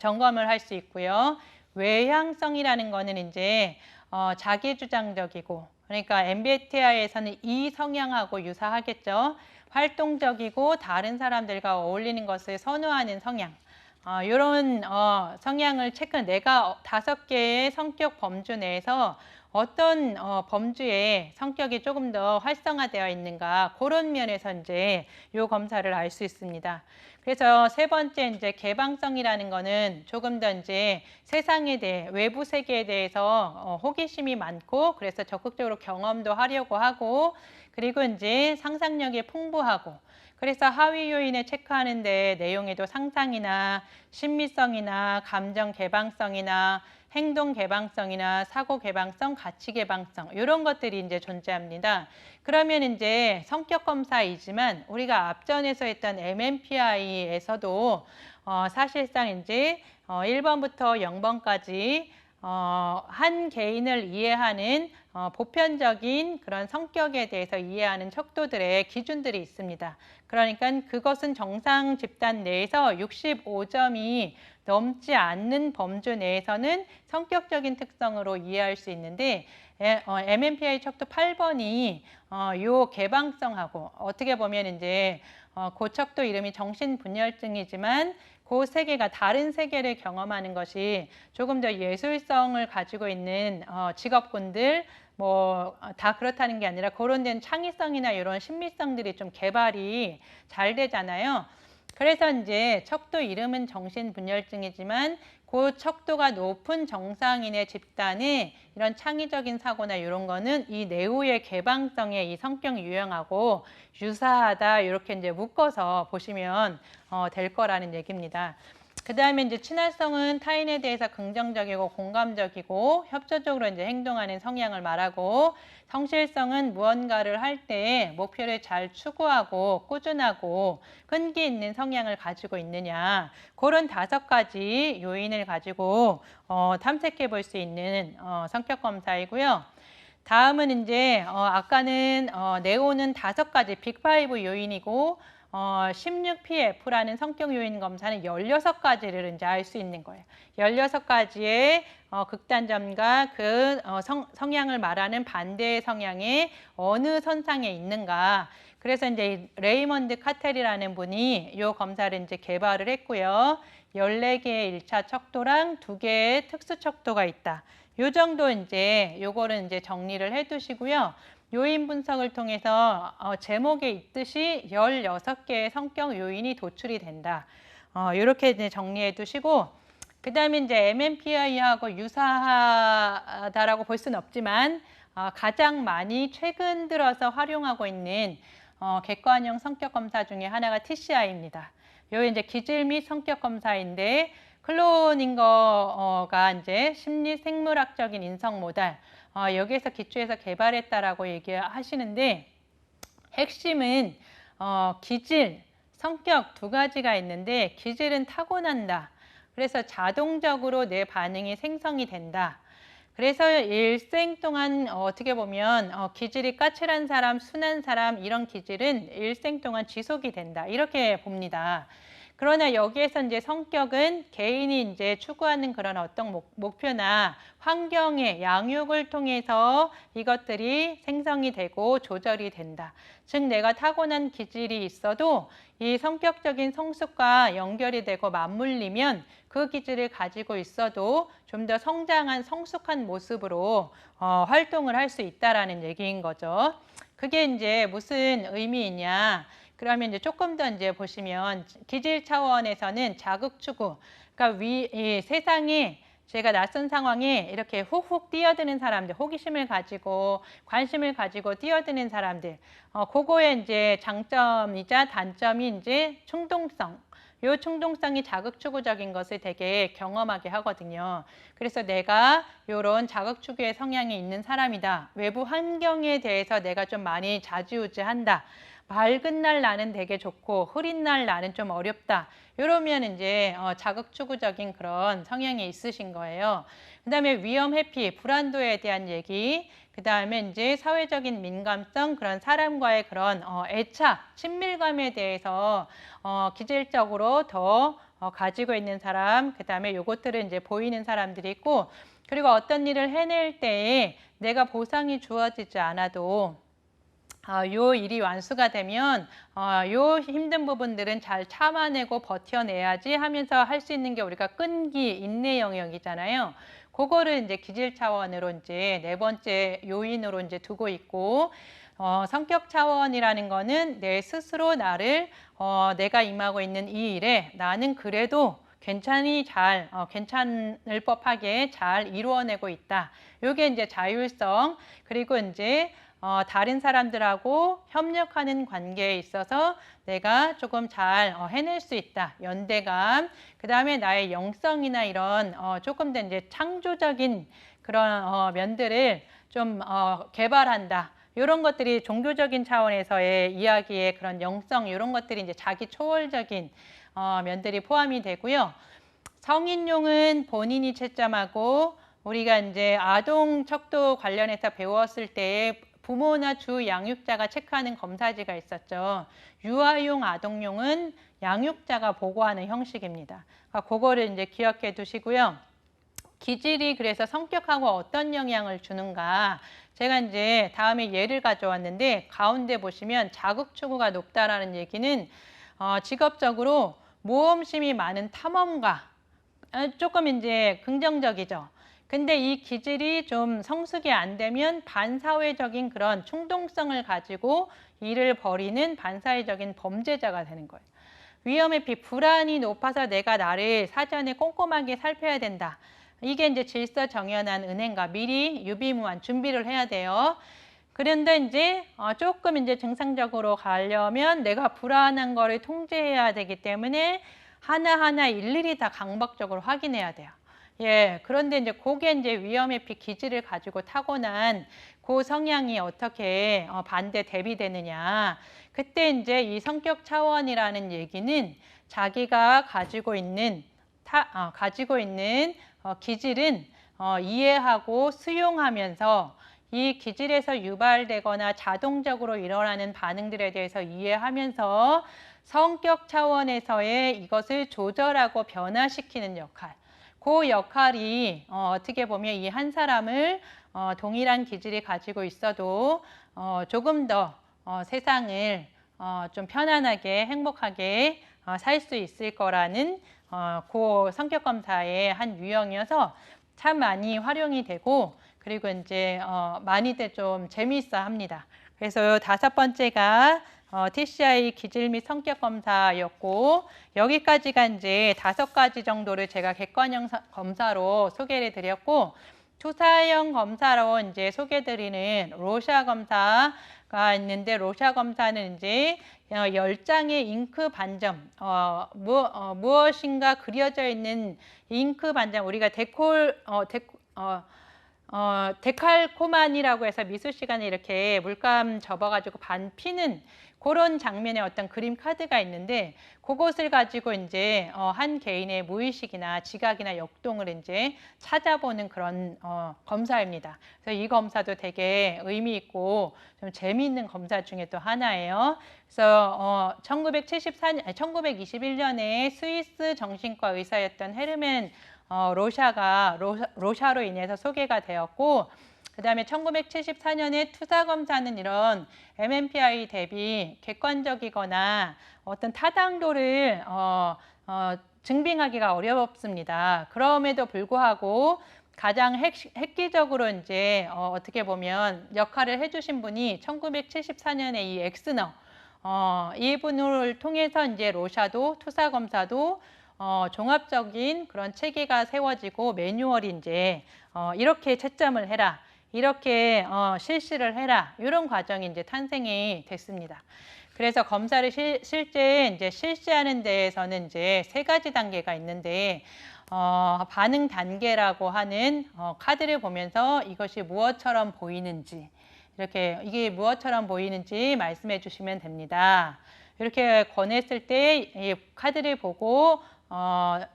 점검을 할 수 있고요. 외향성이라는 거는 이제 자기주장적이고 그러니까 MBTI에서는 E 성향하고 유사하겠죠. 활동적이고 다른 사람들과 어울리는 것을 선호하는 성향. 이런 성향을 내가 5개의 성격 범주 내에서 어떤 범주에 성격이 조금 더 활성화되어 있는가 그런 면에서 이제 요 검사를 알 수 있습니다. 그래서 세 번째 이제 개방성이라는 거는 조금 더 이제 세상에 대해 외부 세계에 대해서 호기심이 많고 그래서 적극적으로 경험도 하려고 하고 그리고 이제 상상력이 풍부하고 그래서 하위 요인을 체크하는데 내용에도 상상이나 심미성이나 감정 개방성이나 행동 개방성이나 사고 개방성, 가치 개방성 이런 것들이 이제 존재합니다. 그러면 이제 성격 검사이지만 우리가 앞전에서 했던 MMPI에서도 사실상 이제 1번부터 0번까지 한 개인을 이해하는 보편적인 그런 성격에 대해서 이해하는 척도들의 기준들이 있습니다. 그러니까 그것은 정상 집단 내에서 65점이 넘지 않는 범주 내에서는 성격적인 특성으로 이해할 수 있는데 MMPI 척도 8번이 요 개방성하고 어떻게 보면 이제 그 척도 이름이 정신분열증이지만 그 세계가 다른 세계를 경험하는 것이 조금 더 예술성을 가지고 있는 직업군들 뭐 다 그렇다는 게 아니라 그런 데는 창의성이나 이런 심미성들이 좀 개발이 잘 되잖아요. 그래서 이제 척도 이름은 정신분열증이지만 그 척도가 높은 정상인의 집단에 이런 창의적인 사고나 이런 거는 이 내후의 개방성의 이 성격 유형하고 유사하다 이렇게 이제 묶어서 보시면 될 거라는 얘기입니다. 그 다음에 이제 친화성은 타인에 대해서 긍정적이고 공감적이고 협조적으로 이제 행동하는 성향을 말하고 성실성은 무언가를 할 때 목표를 잘 추구하고 꾸준하고 끈기 있는 성향을 가지고 있느냐 그런 5가지 요인을 가지고 탐색해 볼 수 있는 성격 검사이고요. 다음은 이제 아까는 네오는 5가지 빅5 요인이고 16PF라는 성격 요인 검사는 16가지를 이제 알 수 있는 거예요. 16가지의 극단점과 그 성향을 말하는 반대의 성향이 어느 선상에 있는가. 그래서 이제 레이먼드 카텔이라는 분이 이 검사를 이제 개발을 했고요. 14개의 1차 척도랑 2개의 특수 척도가 있다. 요 정도 이제 요거를 이제 정리를 해 두시고요. 요인 분석을 통해서 제목에 있듯이 16개의 성격 요인이 도출이 된다. 이렇게 이제 정리해 두시고 그 다음에 이제 MMPI하고 유사하다라고 볼 수는 없지만 가장 많이 최근 들어서 활용하고 있는 객관형 성격 검사 중에 하나가 TCI입니다. 요 이제 기질 및 성격 검사인데 클로닝거가 이제 심리 생물학적인 인성 모델 여기에서 기초해서 개발했다라고 얘기하시는데 핵심은 기질, 성격 2가지가 있는데 기질은 타고난다. 그래서 자동적으로 내 반응이 생성이 된다. 그래서 일생 동안 어떻게 보면 기질이 까칠한 사람, 순한 사람 이런 기질은 일생 동안 지속이 된다. 이렇게 봅니다. 그러나 여기에서 이제 성격은 개인이 이제 추구하는 그런 어떤 목표나 환경의 양육을 통해서 이것들이 생성이 되고 조절이 된다. 즉 내가 타고난 기질이 있어도 이 성격적인 성숙과 연결이 되고 맞물리면 그 기질을 가지고 있어도 좀 더 성장한 성숙한 모습으로 활동을 할 수 있다라는 얘기인 거죠. 그게 이제 무슨 의미이냐? 그러면 이제 조금 더 이제 보시면 기질 차원에서는 자극 추구, 그러니까 이 세상에 제가 낯선 상황에 이렇게 훅훅 뛰어드는 사람들, 호기심을 가지고 관심을 가지고 뛰어드는 사람들, 그거의 이제 장점이자 단점이 이제 충동성. 이 충동성이 자극추구적인 것을 되게 경험하게 하거든요. 그래서 내가 이런 자극추구의 성향이 있는 사람이다. 외부 환경에 대해서 내가 좀 많이 좌지우지한다. 맑은 날 나는 되게 좋고 흐린 날 나는 좀 어렵다. 이러면 이제 자극추구적인 그런 성향이 있으신 거예요. 그 다음에 위험 회피, 불안도에 대한 얘기, 그 다음에 이제 사회적인 민감성, 그런 사람과의 그런 애착, 친밀감에 대해서 기질적으로 더 가지고 있는 사람, 그 다음에 요것들은 이제 보이는 사람들이 있고, 그리고 어떤 일을 해낼 때에 내가 보상이 주어지지 않아도 요 일이 완수가 되면 요 힘든 부분들은 잘 참아내고 버텨내야지 하면서 할 수 있는 게 우리가 끈기, 인내 영역이잖아요. 그거를 이제 기질 차원으로 이제 네 번째 요인으로 이제 두고 있고, 성격 차원이라는 거는 내 스스로 나를 내가 임하고 있는 이 일에 나는 그래도 괜찮을 법하게 잘 이루어내고 있다. 요게 이제 자율성, 그리고 이제 다른 사람들하고 협력하는 관계에 있어서 내가 조금 잘 해낼 수 있다. 연대감, 그 다음에 나의 영성이나 이런 조금 더 이제 창조적인 그런 면들을 좀 개발한다. 이런 것들이 종교적인 차원에서의 이야기의 그런 영성, 이런 것들이 이제 자기 초월적인 면들이 포함이 되고요. 성인용은 본인이 채점하고 우리가 이제 아동 척도 관련해서 배웠을 때 부모나 주 양육자가 체크하는 검사지가 있었죠. 유아용 아동용은 양육자가 보고하는 형식입니다. 그러니까 그거를 이제 기억해 두시고요. 기질이 그래서 성격하고 어떤 영향을 주는가. 제가 이제 다음에 예를 가져왔는데 가운데 보시면 자극 추구가 높다라는 얘기는 직업적으로 모험심이 많은 탐험가. 조금 이제 긍정적이죠. 근데 이 기질이 좀 성숙이 안 되면 반사회적인 그런 충동성을 가지고 일을 벌이는 반사회적인 범죄자가 되는 거예요. 위험회피, 불안이 높아서 내가 나를 사전에 꼼꼼하게 살펴야 된다. 이게 이제 질서정연한 은행가, 미리 유비무환 준비를 해야 돼요. 그런데 이제 조금 이제 정상적으로 가려면 내가 불안한 거를 통제해야 되기 때문에 하나하나 일일이 다 강박적으로 확인해야 돼요. 예, 그런데 이제 그게 이제 위험회피 기질을 가지고 타고난 그 성향이 어떻게 반대 대비되느냐. 그때 이제 이 성격 차원이라는 얘기는 자기가 가지고 있는 기질은 이해하고 수용하면서 이 기질에서 유발되거나 자동적으로 일어나는 반응들에 대해서 이해하면서 성격 차원에서의 이것을 조절하고 변화시키는 역할. 그 역할이 어떻게 보면 이 한 사람을 동일한 기질이 가지고 있어도 조금 더 세상을 좀 편안하게 행복하게 살 수 있을 거라는 그 성격 검사의 한 유형이어서 참 많이 활용이 되고, 그리고 이제 많이들 좀 재미있어 합니다. 그래서 다섯 번째가 TCI 기질 및 성격 검사였고, 여기까지가 이제 5가지 정도를 제가 객관형 검사로 소개를 드렸고, 투사형 검사로 이제 소개드리는 로샤 검사가 있는데, 로샤 검사는 이제 10장의 잉크 반점, 무엇인가 그려져 있는 잉크 반점, 우리가 데칼코마니라고 해서 미술 시간에 이렇게 물감 접어가지고 반 피는 그런 장면의 어떤 그림 카드가 있는데, 그것을 가지고 이제 한 개인의 무의식이나 지각이나 역동을 이제 찾아보는 그런 검사입니다. 그래서 이 검사도 되게 의미 있고 좀 재미있는 검사 중에 또 하나예요. 그래서 1921년에 스위스 정신과 의사였던 헤르멘 로샤로 인해서 소개가 되었고, 그 다음에 1974년에 투사검사는 이런 MMPI 대비 객관적이거나 어떤 타당도를 증빙하기가 어렵습니다. 그럼에도 불구하고 가장 획기적으로 이제 어떻게 보면 역할을 해주신 분이 1974년에 이 엑스너 이분을 통해서 이제 로샤도 투사검사도 종합적인 그런 체계가 세워지고 매뉴얼이 이제 이렇게 채점을 해라, 이렇게 실시를 해라, 이런 과정이 이제 탄생이 됐습니다. 그래서 검사를 실제 이제 실시하는 데에서는 이제 3가지 단계가 있는데, 반응 단계라고 하는 카드를 보면서 이것이 무엇처럼 보이는지, 이렇게 이게 무엇처럼 보이는지 말씀해 주시면 됩니다. 이렇게 권했을 때 이 카드를 보고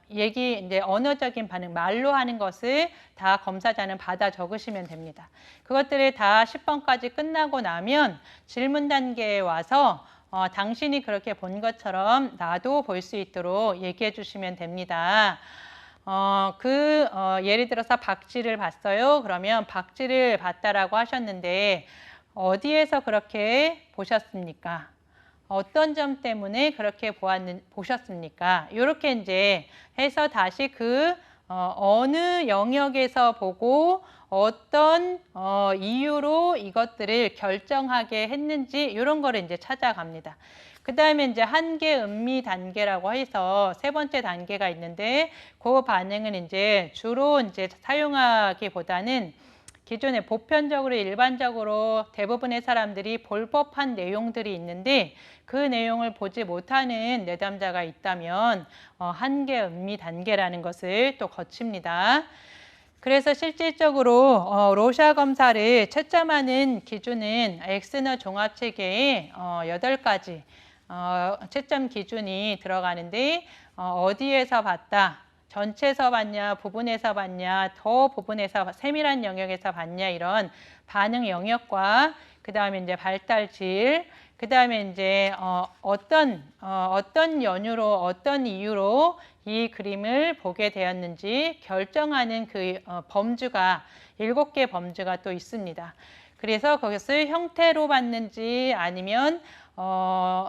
이제 언어적인 반응, 말로 하는 것을 다 검사자는 받아 적으시면 됩니다. 그것들을 다 10번까지 끝나고 나면 질문 단계에 와서 당신이 그렇게 본 것처럼 나도 볼 수 있도록 얘기해 주시면 됩니다. 예를 들어서 박쥐를 봤어요. 그러면 박쥐를 봤다라고 하셨는데 어디에서 그렇게 보셨습니까? 어떤 점 때문에 그렇게 보셨습니까? 이렇게 이제 해서 다시 어느 영역에서 보고 어떤 이유로 이것들을 결정하게 했는지 이런 거를 이제 찾아갑니다. 그 다음에 이제 한계, 음미 단계라고 해서 세 번째 단계가 있는데 그 반응은 이제 주로 이제 사용하기보다는 기존에 보편적으로 일반적으로 대부분의 사람들이 볼 법한 내용들이 있는데 그 내용을 보지 못하는 내담자가 있다면 한계, 음미 단계라는 것을 또 거칩니다. 그래서 실질적으로 로샤 검사를 채점하는 기준은 엑스너 종합체계에 8가지 채점 기준이 들어가는데 어디에서 봤다, 전체에서 봤냐, 부분에서 봤냐, 더 부분에서 세밀한 영역에서 봤냐 이런 반응 영역과 그 다음에 이제 발달질, 그 다음에 이제 어떤 연유로 어떤 이유로 이 그림을 보게 되었는지 결정하는 범주가 7개 범주가 또 있습니다. 그래서 그것을 형태로 봤는지 아니면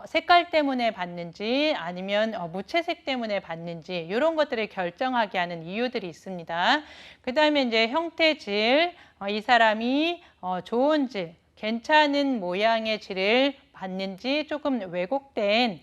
색깔 때문에 봤는지 아니면 무채색 때문에 봤는지 이런 것들을 결정하게 하는 이유들이 있습니다. 그 다음에 이제 형태질, 이 사람이 좋은 질, 괜찮은 모양의 질을 봤는지 조금 왜곡된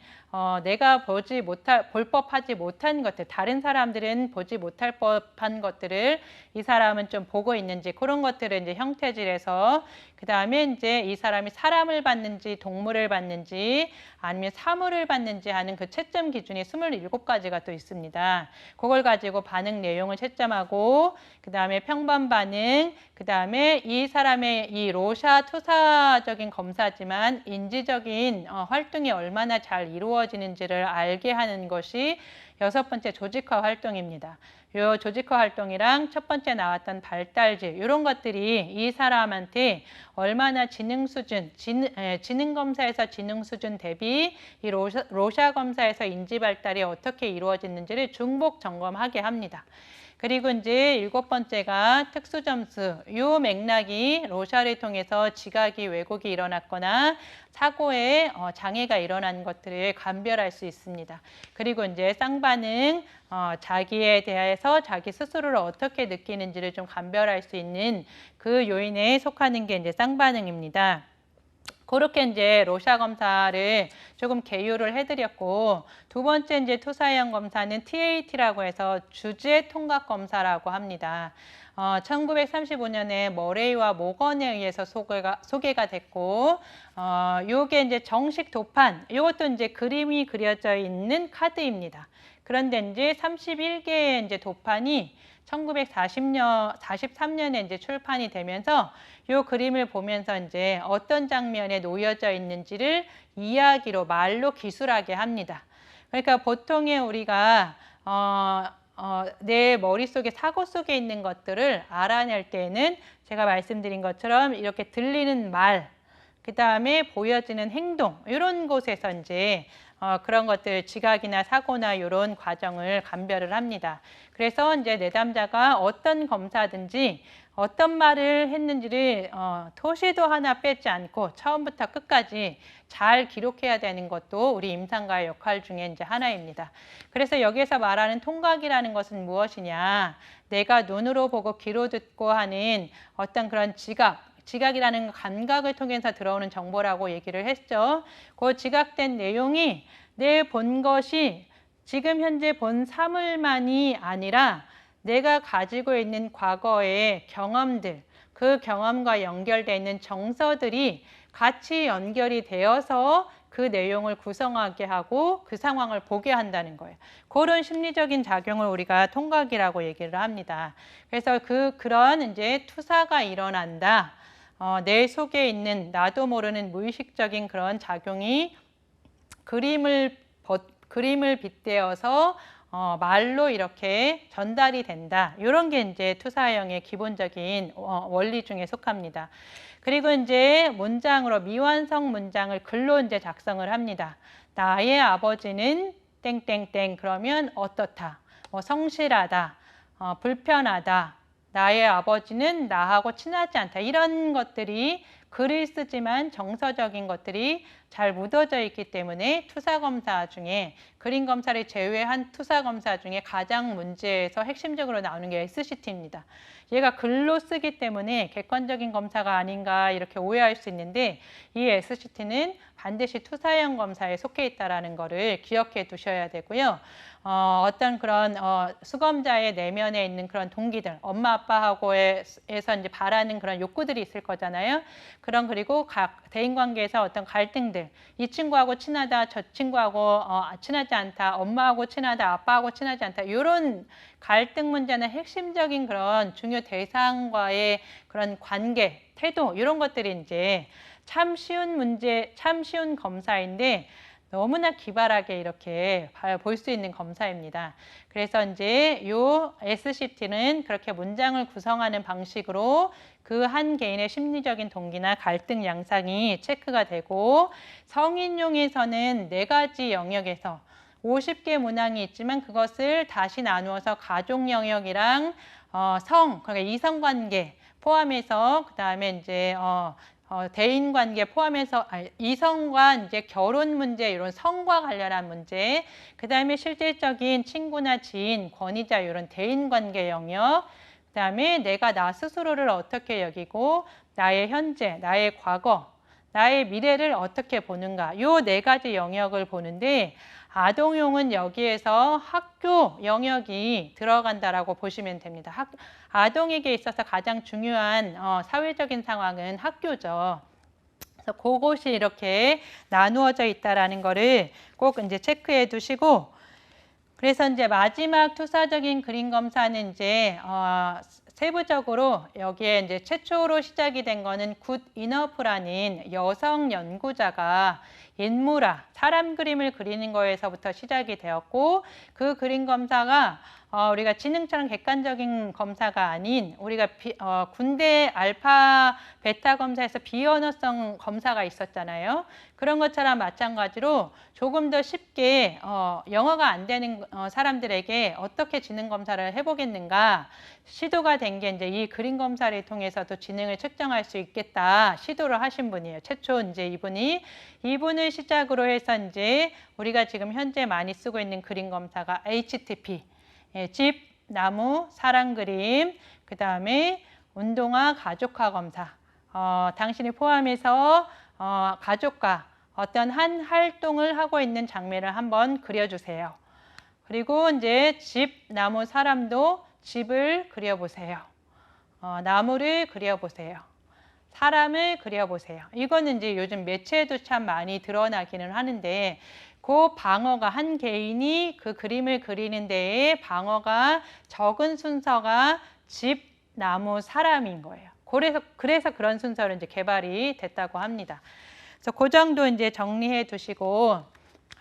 내가 볼 법하지 못한 것들, 다른 사람들은 보지 못할 법한 것들을 이 사람은 좀 보고 있는지 그런 것들을 이제 형태질에서 그 다음에 이제 이 사람이 사람을 봤는지 동물을 봤는지 아니면 사물을 봤는지 하는 그 채점 기준이 27가지가 또 있습니다. 그걸 가지고 반응 내용을 채점하고 그 다음에 평범 반응, 그 다음에 이 사람의 이 로샤 투사적인 검사지만 인지적인 활동이 얼마나 잘 이루어지는지를 알게 하는 것이 6번째 조직화 활동입니다. 이 조직화 활동이랑 첫 번째 나왔던 발달질 이런 것들이 이 사람한테 얼마나 지능 검사에서 지능 수준 대비 이 로샤 검사에서 인지 발달이 어떻게 이루어졌는지를 중복 점검하게 합니다. 그리고 이제 7번째가 특수 점수. 이 맥락이 로샤를 통해서 지각이 왜곡이 일어났거나 사고에 장애가 일어난 것들을 감별할 수 있습니다. 그리고 이제 쌍반응, 자기에 대해서 자기 스스로를 어떻게 느끼는지를 좀 감별할 수 있는 그 요인에 속하는 게 이제 쌍반응입니다. 그렇게 이제 로샤 검사를 조금 개요를 해드렸고 두 번째 이제 투사형 검사는 TAT라고 해서 주제 통각 검사라고 합니다. 1935년에 머레이와 모건에 의해서 소개가 됐고 요게 이제 정식 도판, 이것도 이제 그림이 그려져 있는 카드입니다. 그런데 이제 31개의 이제 도판이 1943년에 이제 출판이 되면서 이 그림을 보면서 이제 어떤 장면에 놓여져 있는지를 이야기로 말로 기술하게 합니다. 그러니까 보통의 우리가 내 머릿속에 사고 속에 있는 것들을 알아낼 때에는 제가 말씀드린 것처럼 이렇게 들리는 말, 그 다음에 보여지는 행동 이런 곳에서 이제 그런 것들 지각이나 사고나 이런 과정을 감별을 합니다. 그래서 이제 내담자가 어떤 검사든지 어떤 말을 했는지를 토시도 하나 빼지 않고 처음부터 끝까지 잘 기록해야 되는 것도 우리 임상가의 역할 중에 이제 하나입니다. 그래서 여기에서 말하는 통각이라는 것은 무엇이냐? 내가 눈으로 보고 귀로 듣고 하는 어떤 그런 지각이라는 감각을 통해서 들어오는 정보라고 얘기를 했죠. 그 지각된 내용이 내 본 것이 지금 현재 본 사물만이 아니라 내가 가지고 있는 과거의 경험들, 그 경험과 연결되어 있는 정서들이 같이 연결이 되어서 그 내용을 구성하게 하고 그 상황을 보게 한다는 거예요. 그런 심리적인 작용을 우리가 통각이라고 얘기를 합니다. 그래서 그런 이제 투사가 일어난다. 내 속에 있는 나도 모르는 무의식적인 그런 작용이 그림을 빗대어서 말로 이렇게 전달이 된다. 이런 게 이제 투사형의 기본적인 원리 중에 속합니다. 그리고 이제 문장으로 미완성 문장을 글로 이제 작성을 합니다. 나의 아버지는 땡땡땡 그러면 어떻다. 성실하다. 불편하다. 나의 아버지는 나하고 친하지 않다. 이런 것들이 글을 쓰지만 정서적인 것들이 잘 묻어져 있기 때문에 투사검사 중에 그림 검사를 제외한 투사검사 중에 가장 문제에서 핵심적으로 나오는 게 SCT입니다. 얘가 글로 쓰기 때문에 객관적인 검사가 아닌가 이렇게 오해할 수 있는데 이 SCT는 반드시 투사형 검사에 속해 있다는 거를 기억해 두셔야 되고요. 어떤 그런 수검자의 내면에 있는 그런 동기들, 엄마 아빠하고에서 이제 바라는 그런 욕구들이 있을 거잖아요. 그런 그리고 각 대인 관계에서 어떤 갈등들, 이 친구하고 친하다, 저 친구하고 친하지 않다, 엄마하고 친하다, 아빠하고 친하지 않다, 이런 갈등 문제는 핵심적인 그런 중요 대상과의 그런 관계, 태도 이런 것들이 이제 참 쉬운 문제, 참 쉬운 검사인데. 너무나 기발하게 이렇게 볼 수 있는 검사입니다. 그래서 이제 요 SCT는 그렇게 문장을 구성하는 방식으로 그 한 개인의 심리적인 동기나 갈등 양상이 체크가 되고 성인용에서는 4가지 영역에서 50개 문항이 있지만 그것을 다시 나누어서 가족 영역이랑 그러니까 이성관계 포함해서 그 다음에 이제 대인 관계 포함해서 이성과 이제 결혼 문제 이런 성과 관련한 문제, 그 다음에 실질적인 친구나 지인, 권위자 이런 대인 관계 영역, 그 다음에 내가 나 스스로를 어떻게 여기고 나의 현재, 나의 과거, 나의 미래를 어떻게 보는가 요 4가지 영역을 보는데 아동용은 여기에서 학교 영역이 들어간다라고 보시면 됩니다. 아동에게 있어서 가장 중요한 사회적인 상황은 학교죠. 그래서 그것이 이렇게 나누어져 있다라는 거를 꼭 이제 체크해 두시고 그래서 이제 마지막 투사적인 그림 검사는 이제 세부적으로 여기에 이제 최초로 시작이 된 거는 굿 이너프라는 여성 연구자가 인물화, 사람 그림을 그리는 거에서부터 시작이 되었고 그 그림 검사가 우리가 지능처럼 객관적인 검사가 아닌 우리가 군대 알파, 베타 검사에서 비언어성 검사가 있었잖아요. 그런 것처럼 마찬가지로 조금 더 쉽게 영어가 안 되는 사람들에게 어떻게 지능 검사를 해보겠는가 시도가 된 게 이제 이 그림 검사를 통해서도 지능을 측정할 수 있겠다 시도를 하신 분이에요. 최초 이제 이분을 시작으로 해서 이제 우리가 지금 현재 많이 쓰고 있는 그림 검사가 HTP, 집, 나무, 사람 그림, 그 다음에 운동화, 가족화 검사. 당신이 포함해서 가족과 어떤 한 활동을 하고 있는 장면을 한번 그려주세요. 그리고 이제 집, 나무, 사람도 집을 그려보세요. 나무를 그려보세요. 사람을 그려보세요. 이거는 이제 요즘 매체에도 참 많이 드러나기는 하는데 그 방어가 한 개인이 그 그림을 그리는 데에 방어가 적은 순서가 집, 나무, 사람인 거예요. 그래서 그런 순서로 이제 개발이 됐다고 합니다. 그래서 그 정도 이제 정리해 두시고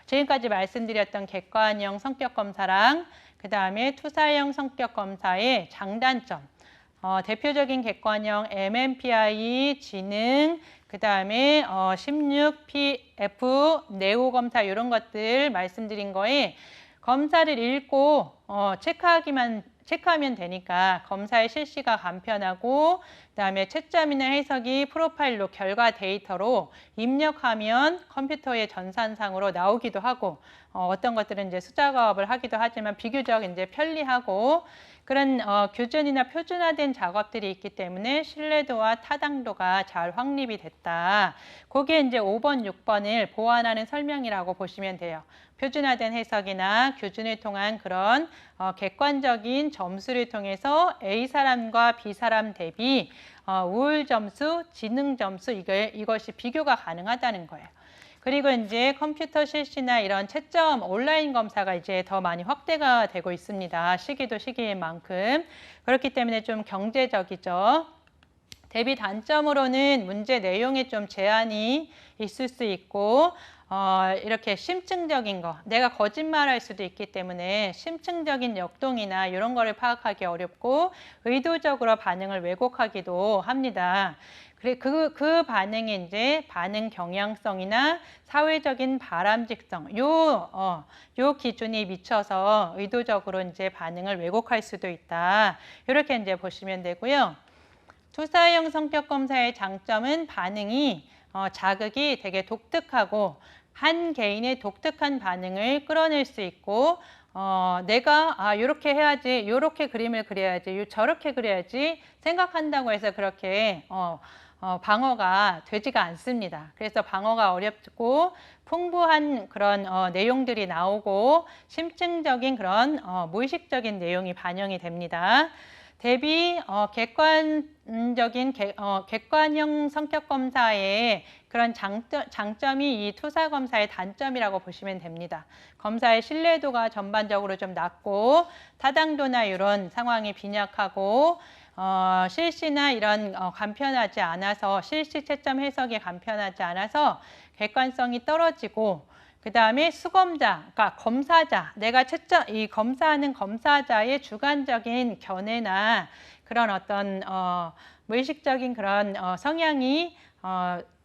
지금까지 말씀드렸던 객관형 성격 검사랑 그 다음에 투사형 성격 검사의 장단점, 대표적인 객관형 MMPI, 지능, 그 다음에 16PF, 네오 검사 이런 것들 말씀드린 거에 검사를 읽고 체크하면 되니까 검사의 실시가 간편하고 그다음에 채점이나 해석이 프로파일로 결과 데이터로 입력하면 컴퓨터의 전산상으로 나오기도 하고 어떤 것들은 이제 수작업을 하기도 하지만 비교적 이제 편리하고 그런 규준이나 표준화된 작업들이 있기 때문에 신뢰도와 타당도가 잘 확립이 됐다. 그게 이제 5번, 6번을 보완하는 설명이라고 보시면 돼요. 표준화된 해석이나 규준을 통한 그런 객관적인 점수를 통해서 A 사람과 B 사람 대비 우울 점수, 지능 점수 이것이 비교가 가능하다는 거예요. 그리고 이제 컴퓨터 실시나 이런 채점 온라인 검사가 이제 더 많이 확대가 되고 있습니다. 시기도 시기인 만큼. 그렇기 때문에 좀 경제적이죠. 대비 단점으로는 문제 내용에 좀 제한이 있을 수 있고 이렇게 심층적인 거, 내가 거짓말할 수도 있기 때문에 심층적인 역동이나 이런 거를 파악하기 어렵고 의도적으로 반응을 왜곡하기도 합니다. 그 반응이 이제 반응 경향성이나 사회적인 바람직성, 요 기준이 미쳐서 의도적으로 이제 반응을 왜곡할 수도 있다. 이렇게 이제 보시면 되고요. 투사형 성격 검사의 장점은 반응이 자극이 되게 독특하고 한 개인의 독특한 반응을 끌어낼 수 있고 내가 이렇게 해야지, 이렇게 그림을 그려야지, 저렇게 그려야지 생각한다고 해서 그렇게 방어가 되지가 않습니다. 그래서 방어가 어렵고 풍부한 그런 내용들이 나오고 심층적인 그런 무의식적인 내용이 반영이 됩니다. 대비 객관형 성격 검사의 그런 장점이 이 투사 검사의 단점이라고 보시면 됩니다. 검사의 신뢰도가 전반적으로 좀 낮고 타당도나 이런 상황이 빈약하고 실시나 이런 간편하지 않아서 실시 채점 해석이 간편하지 않아서 객관성이 떨어지고 그 다음에 수검자, 그러니까 검사자, 내가 이 검사하는 검사자의 주관적인 견해나 그런 어떤 무의식적인 그런 성향이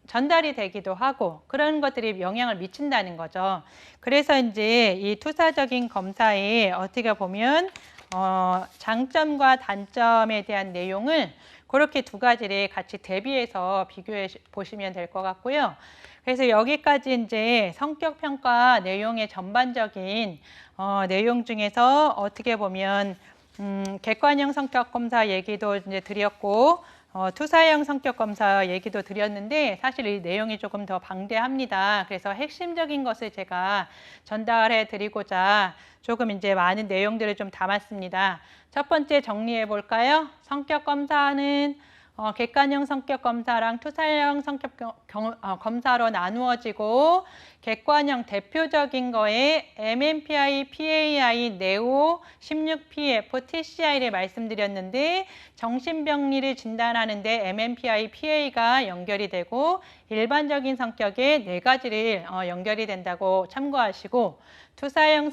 전달이 되기도 하고 그런 것들이 영향을 미친다는 거죠. 그래서 이제 이 투사적인 검사에 어떻게 보면 장점과 단점에 대한 내용을 그렇게 두 가지를 같이 대비해서 비교해 보시면 될 것 같고요. 그래서 여기까지 이제 성격 평가 내용의 전반적인 내용 중에서 어떻게 보면 객관형 성격 검사 얘기도 이제 드렸고 투사형 성격 검사 얘기도 드렸는데 사실 이 내용이 조금 더 방대합니다. 그래서 핵심적인 것을 제가 전달해 드리고자 조금 이제 많은 내용들을 좀 담았습니다. 첫 번째 정리해 볼까요? 성격 검사는 객관형 성격 검사랑 투사형 성격 검사로 나누어지고 객관형 대표적인 거에 MMPI, PAI, 네오, 16PF, TCI를 말씀드렸는데 정신병리를 진단하는데 MMPI, PA가 연결이 되고 일반적인 성격에 네 가지를 연결이 된다고 참고하시고 투사형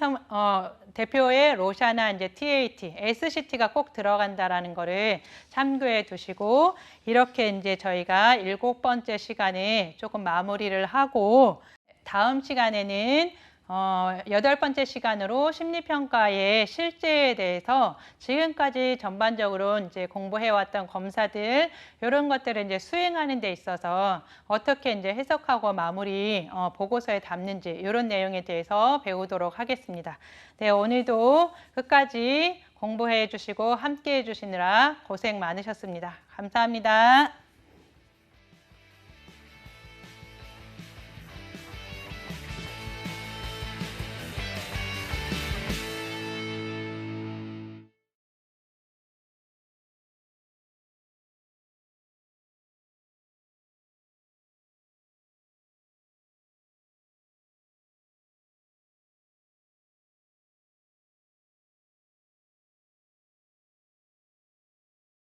대표의 로샤나 이제 TAT, SCT가 꼭 들어간다라는 거를 참고해 두시고 이렇게 이제 저희가 7번째 시간에 조금 마무리를 하고 다음 시간에는 8번째 시간으로 심리평가의 실제에 대해서 지금까지 전반적으로 이제 공부해왔던 검사들 이런 것들을 이제 수행하는 데 있어서 어떻게 이제 해석하고 마무리 보고서에 담는지 이런 내용에 대해서 배우도록 하겠습니다. 네, 오늘도 끝까지 공부해 주시고 함께 해 주시느라 고생 많으셨습니다. 감사합니다.